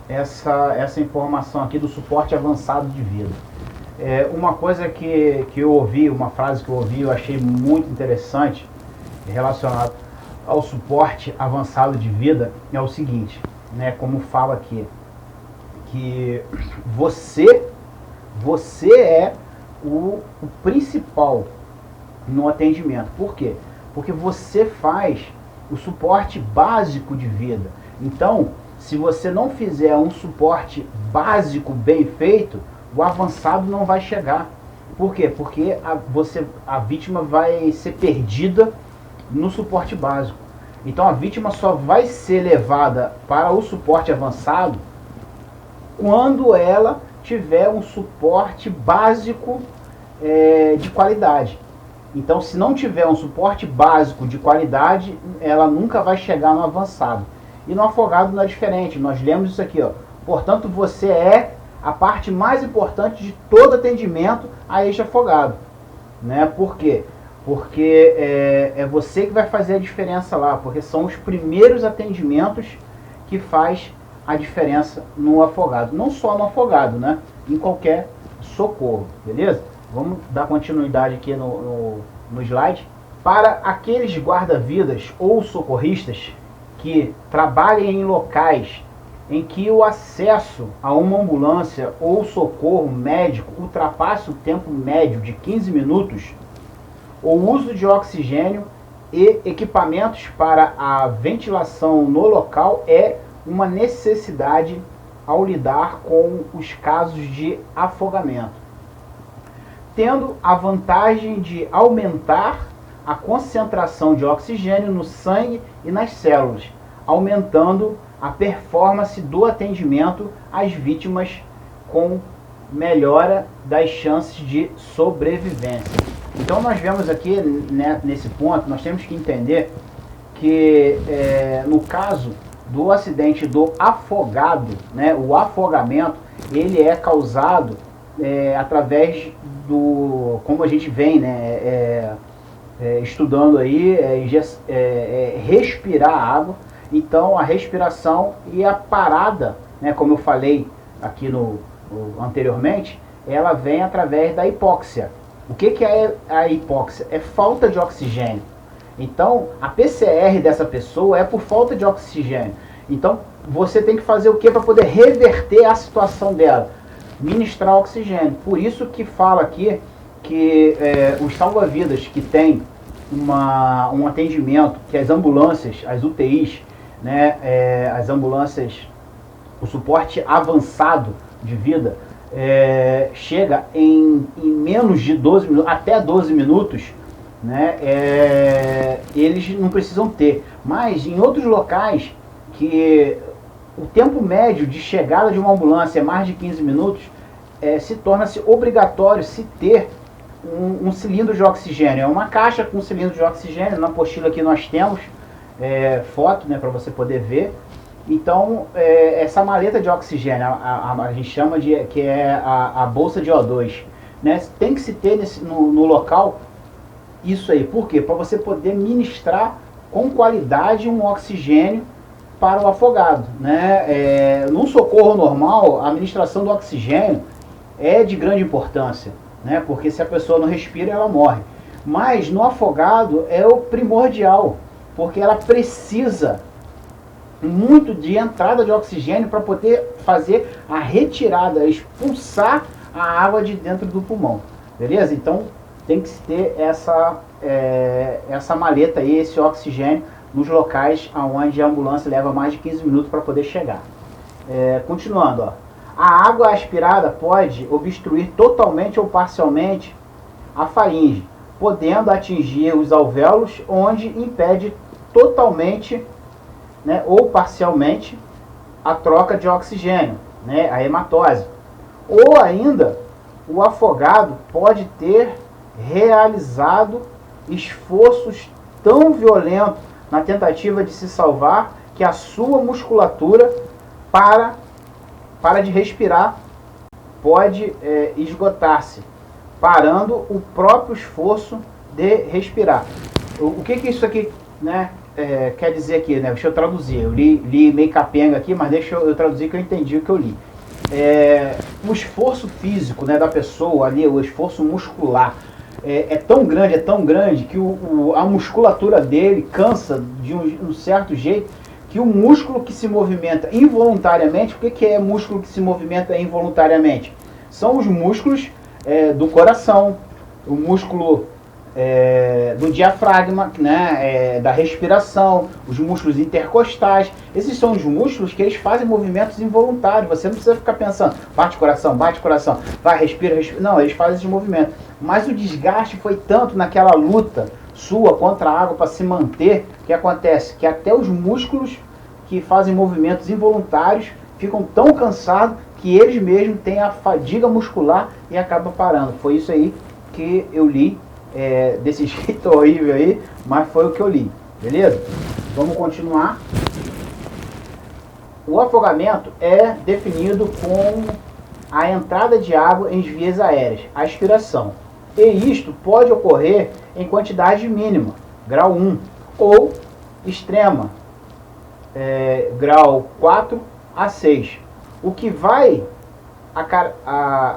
essa informação aqui do suporte avançado de vida. Uma coisa que eu ouvi, uma frase que eu ouvi, eu achei muito interessante relacionado ao suporte avançado de vida, é o seguinte, né, como fala aqui, que você é o principal no atendimento. Por quê? Porque você faz o suporte básico de vida. Então, se você não fizer um suporte básico bem feito, o avançado não vai chegar. Por quê? Porque a vítima vai ser perdida no suporte básico. Então a vítima só vai ser levada para o suporte avançado quando ela tiver um suporte básico de qualidade. Então, se não tiver um suporte básico de qualidade, ela nunca vai chegar no avançado. E no afogado não é diferente. Nós lemos isso aqui, ó. Portanto, você é a parte mais importante de todo atendimento a este afogado, né? Por quê? Porque é você que vai fazer a diferença lá, porque são os primeiros atendimentos que faz a diferença no afogado. Não só no afogado, né? Em qualquer socorro, beleza? Vamos dar continuidade aqui no slide. Para aqueles guarda-vidas ou socorristas que trabalhem em locais em que o acesso a uma ambulância ou socorro médico ultrapasse o tempo médio de 15 minutos, o uso de oxigênio e equipamentos para a ventilação no local é uma necessidade ao lidar com os casos de afogamento, tendo a vantagem de aumentar a concentração de oxigênio no sangue e nas células, aumentando a performance do atendimento às vítimas com melhora das chances de sobrevivência. Então nós vemos aqui, né, nesse ponto, nós temos que entender que no caso do acidente do afogado, né, o afogamento, ele é causado através do, como a gente vem, né, estudando aí, respirar água. Então a respiração e a parada, né, como eu falei aqui anteriormente, ela vem através da hipóxia. O que é a hipóxia? É falta de oxigênio. Então a PCR dessa pessoa é por falta de oxigênio. Então você tem que fazer o que para poder reverter a situação dela? Ministrar oxigênio. Por isso que fala aqui que os salva-vidas que tem um atendimento, que as ambulâncias, as UTIs, né, as ambulâncias, o suporte avançado de vida, chega em menos de 12 minutos, até 12 minutos, né, eles não precisam ter. Mas em outros locais que o tempo médio de chegada de uma ambulância é mais de 15 minutos, se torna-se obrigatório se ter um cilindro de oxigênio. É uma caixa com um cilindro de oxigênio. Na apostila aqui nós temos foto, né, para você poder ver. Então, essa maleta de oxigênio, a gente chama que é a bolsa de O2, né, tem que se ter no local isso aí. Por quê? Para você poder ministrar com qualidade um oxigênio para o afogado, né? Num socorro normal, a administração do oxigênio é de grande importância, né? Porque se a pessoa não respira, ela morre. Mas no afogado é o primordial, porque ela precisa muito de entrada de oxigênio para poder fazer a retirada, expulsar a água de dentro do pulmão, beleza? Então tem que ter essa maleta aí, esse oxigênio nos locais onde a ambulância leva mais de 15 minutos para poder chegar. Continuando, ó. A água aspirada pode obstruir totalmente ou parcialmente a faringe, podendo atingir os alvéolos, onde impede totalmente, né, ou parcialmente a troca de oxigênio, né, a hematose. Ou ainda, o afogado pode ter realizado esforços tão violentos na tentativa de se salvar que a sua musculatura para de respirar, pode esgotar-se, parando o próprio esforço de respirar. O que isso aqui, né, quer dizer aqui, né? Deixa eu traduzir. Eu li meio capenga aqui, mas deixa eu traduzir que eu entendi o que eu li. O esforço físico, né, da pessoa ali, o esforço muscular, é tão grande que a musculatura dele cansa de um certo jeito, que o músculo que se movimenta involuntariamente, o que é músculo que se movimenta involuntariamente? São os músculos do coração, o músculo do diafragma, né, da respiração, os músculos intercostais. Esses são os músculos que eles fazem movimentos involuntários. Você não precisa ficar pensando, bate coração, vai, respira, respira. Não, eles fazem esses movimentos. Mas o desgaste foi tanto naquela luta sua contra a água para se manter, que acontece que até os músculos que fazem movimentos involuntários ficam tão cansados que eles mesmos têm a fadiga muscular e acabam parando. Foi isso aí que eu li, desse jeito horrível aí, mas foi o que eu li, beleza? Vamos continuar. O afogamento é definido com a entrada de água em vias aéreas, a aspiração. E isto pode ocorrer em quantidade mínima, grau 1, ou extrema, grau 4 a 6. O que vai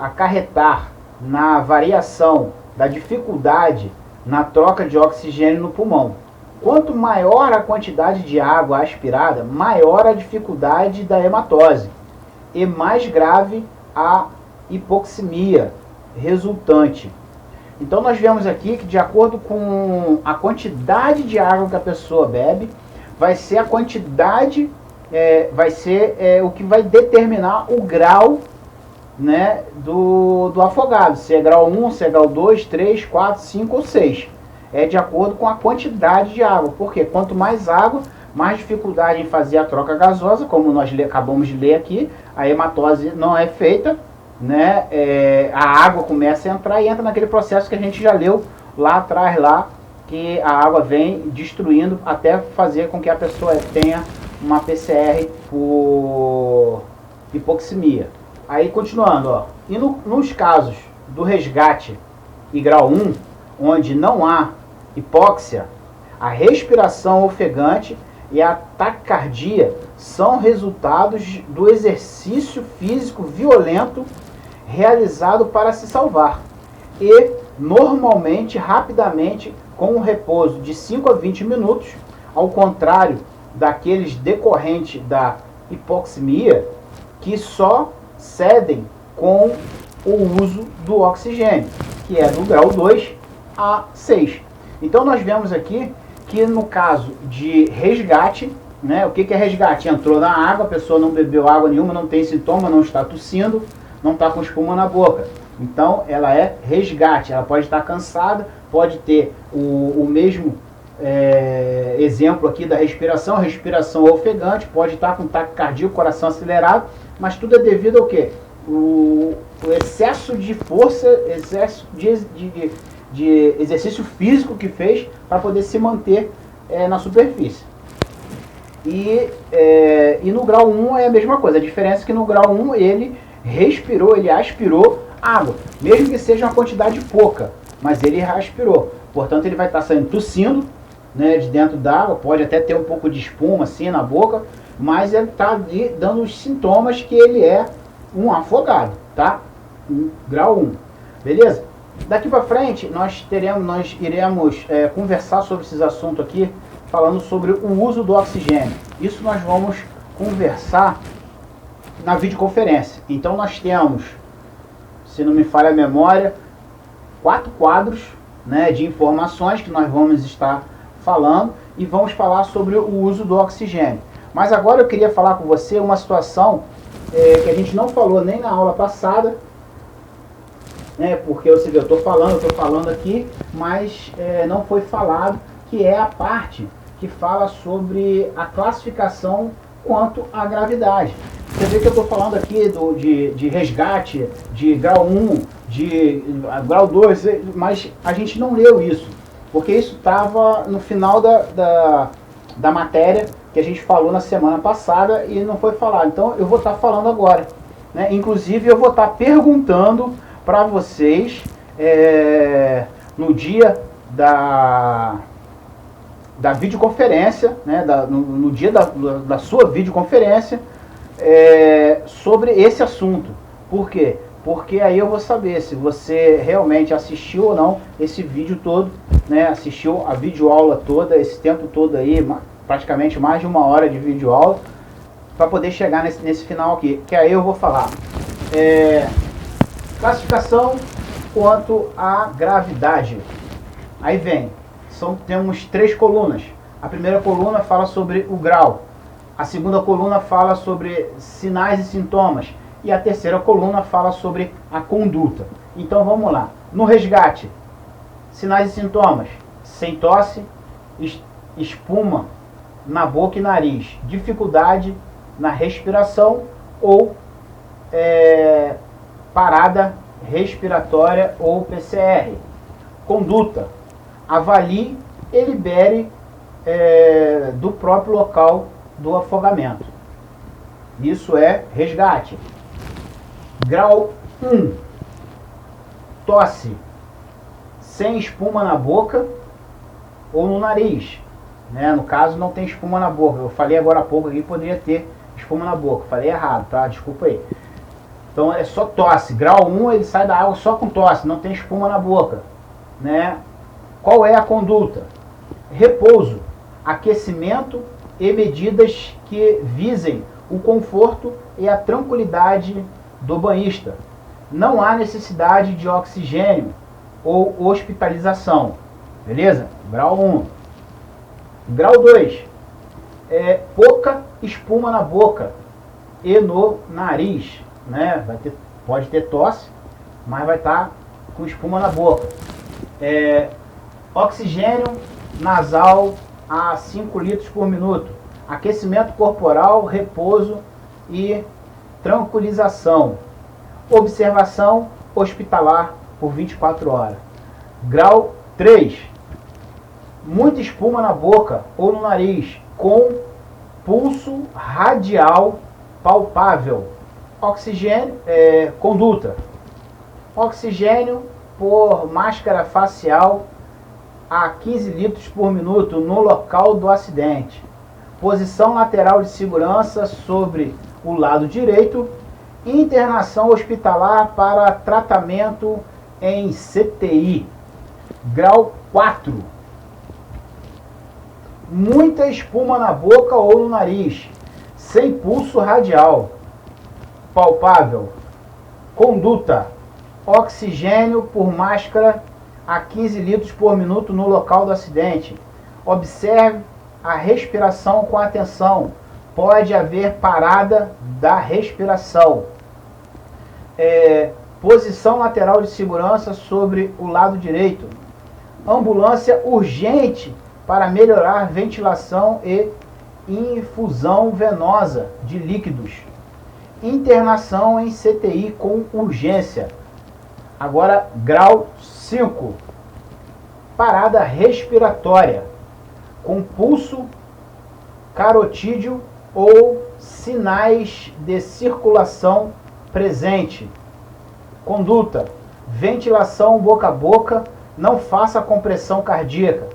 acarretar na variação da dificuldade na troca de oxigênio no pulmão. Quanto maior a quantidade de água aspirada, maior a dificuldade da hematose e mais grave a hipoxemia resultante. Então nós vemos aqui que, de acordo com a quantidade de água que a pessoa bebe, vai ser a quantidade, vai ser o que vai determinar o grau, né, do afogado. Se é grau 1, se é grau 2, 3, 4, 5 ou 6. É de acordo com a quantidade de água. Porque quanto mais água, mais dificuldade em fazer a troca gasosa, como nós acabamos de ler aqui. A hematose não é feita, né? A água começa a entrar e entra naquele processo que a gente já leu lá atrás, lá, que a água vem destruindo até fazer com que a pessoa tenha uma PCR por hipoxemia. Aí continuando, ó, e nos casos do resgate e grau 1, onde não há hipóxia, a respiração ofegante e a taquicardia são resultados do exercício físico violento realizado para se salvar. E, normalmente, rapidamente, com um repouso de 5 a 20 minutos, ao contrário daqueles decorrentes da hipoxemia, que só cedem com o uso do oxigênio, que é do grau 2 a 6. Então nós vemos aqui que no caso de resgate, né, o que é resgate? Entrou na água, a pessoa não bebeu água nenhuma, não tem sintoma, não está tossindo, não está com espuma na boca. Então ela é resgate, ela pode estar cansada, pode ter o mesmo exemplo aqui da respiração ofegante, pode estar com taquicardia, coração acelerado, mas tudo é devido ao quê? O excesso de força, excesso de exercício físico que fez para poder se manter na superfície. E no grau 1 é a mesma coisa, a diferença é que no grau 1 ele respirou, ele aspirou água, mesmo que seja uma quantidade pouca, mas ele aspirou. Portanto, ele vai estar saindo tossindo, né, de dentro d'água, pode até ter um pouco de espuma assim na boca, mas ele está ali dando os sintomas que ele é um afogado, tá? Grau 1. Beleza? Daqui para frente, nós iremos conversar sobre esses assuntos aqui, falando sobre o uso do oxigênio. Isso nós vamos conversar na videoconferência. Então nós temos, se não me falha a memória, 4 quadros, né, de informações que nós vamos estar falando e vamos falar sobre o uso do oxigênio. Mas agora eu queria falar com você uma situação que a gente não falou nem na aula passada, né, porque você vê, eu estou falando aqui, mas não foi falado, que é a parte que fala sobre a classificação quanto à gravidade. Você vê que eu estou falando aqui de resgate, de grau 1, de grau 2, mas a gente não leu isso, porque isso estava no final da matéria que a gente falou na semana passada e não foi falado. Então eu vou estar falando agora, né? Inclusive eu vou estar perguntando para vocês no dia da videoconferência, né? No dia da sua videoconferência, sobre esse assunto. Por quê? Porque aí eu vou saber se você realmente assistiu ou não esse vídeo todo, né? Assistiu a videoaula toda, esse tempo todo aí, praticamente mais de 1 hora de videoaula, para poder chegar nesse final aqui, que aí eu vou falar classificação quanto à gravidade. Aí vem, temos 3 colunas. A primeira coluna fala sobre o grau, a segunda coluna fala sobre sinais e sintomas, e a terceira coluna fala sobre a conduta. Então vamos lá. No resgate, sinais e sintomas: sem tosse, espuma na boca e nariz, dificuldade na respiração ou parada respiratória ou PCR. Conduta: avalie e libere do próprio local do afogamento. Isso é resgate. Grau 1, tosse, sem espuma na boca ou no nariz, né? No caso não tem espuma na boca. Eu falei agora há pouco aqui que poderia ter espuma na boca. Falei errado, tá? Desculpa aí. Então é só tosse. Grau 1, ele sai da água só com tosse, não tem espuma na boca, né? Qual é a conduta? Repouso, aquecimento e medidas que visem o conforto e a tranquilidade do banhista. Não há necessidade de oxigênio ou hospitalização. Beleza? Grau 1. Grau 2. Pouca espuma na boca e no nariz, né? Pode ter tosse, mas vai estar com espuma na boca. Oxigênio nasal a 5 litros por minuto. Aquecimento corporal, repouso e tranquilização. Observação hospitalar por 24 horas. Grau 3. Muita espuma na boca ou no nariz, com pulso radial palpável. Oxigênio, conduta. Oxigênio por máscara facial a 15 litros por minuto no local do acidente. Posição lateral de segurança sobre o lado direito. Internação hospitalar para tratamento em CTI. Grau 4. Muita espuma na boca ou no nariz, sem pulso radial palpável. Conduta: oxigênio por máscara a 15 litros por minuto no local do acidente. Observe a respiração com atenção. Pode haver parada da respiração. Posição lateral de segurança sobre o lado direito. Ambulância urgente para melhorar ventilação e infusão venosa de líquidos. Internação em CTI com urgência. Agora, grau 5. Parada respiratória com pulso carotídeo ou sinais de circulação presente. Conduta: ventilação boca a boca, não faça compressão cardíaca.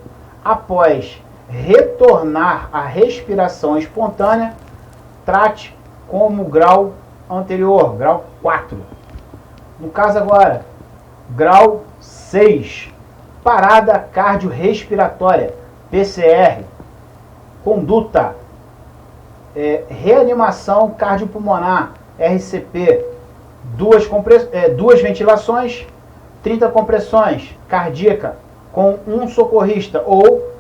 Após retornar à respiração espontânea, trate como grau anterior, grau 4. No caso agora, Grau 6, parada cardiorrespiratória, PCR. Conduta, reanimação cardiopulmonar, RCP, duas ventilações, 30 compressões cardíaca com um socorrista, ou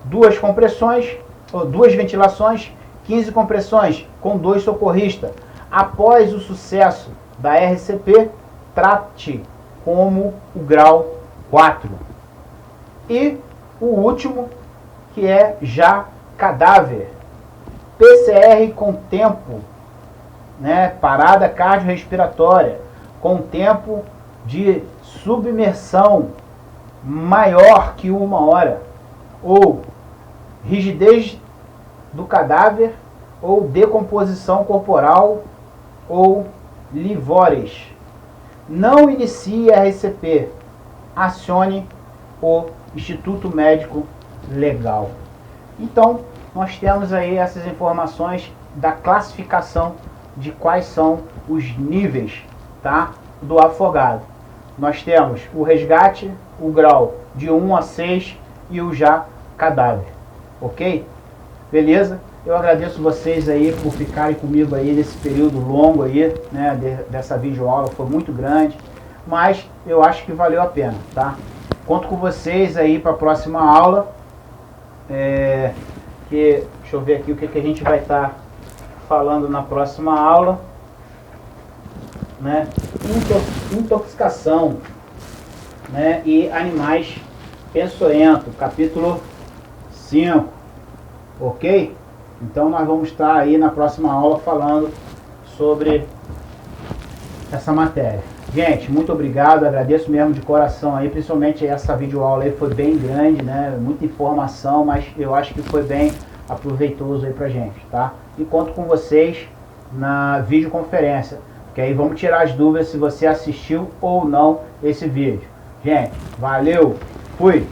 duas compressões, ou duas ventilações, 15 compressões com 2 socorristas. Após o sucesso da RCP, trate como o grau 4. E o último, que é já cadáver, PCR com tempo, né, parada cardiorrespiratória, com tempo de submersão maior que 1 hora, ou rigidez do cadáver, ou decomposição corporal, ou livores. Não inicie a RCP, acione o Instituto Médico Legal. Então, nós temos aí essas informações da classificação de quais são os níveis, tá, do afogado. Nós temos o resgate, o grau de 1 a 6 e o já cadáver, ok? Beleza? Eu agradeço vocês aí por ficarem comigo aí nesse período longo aí, né, dessa videoaula, foi muito grande, mas eu acho que valeu a pena, tá? Conto com vocês aí para a próxima aula, deixa eu ver aqui o que a gente vai estar falando na próxima aula, né? Intoxicação, né, e animais peçonhentos, capítulo 5, ok? Então nós vamos estar aí na próxima aula falando sobre essa matéria. Gente, muito obrigado, agradeço mesmo de coração aí, principalmente essa videoaula aí foi bem grande, né? Muita informação, mas eu acho que foi bem aproveitoso aí pra gente, tá? E conto com vocês na videoconferência, que aí vamos tirar as dúvidas se você assistiu ou não esse vídeo. Gente, valeu, fui!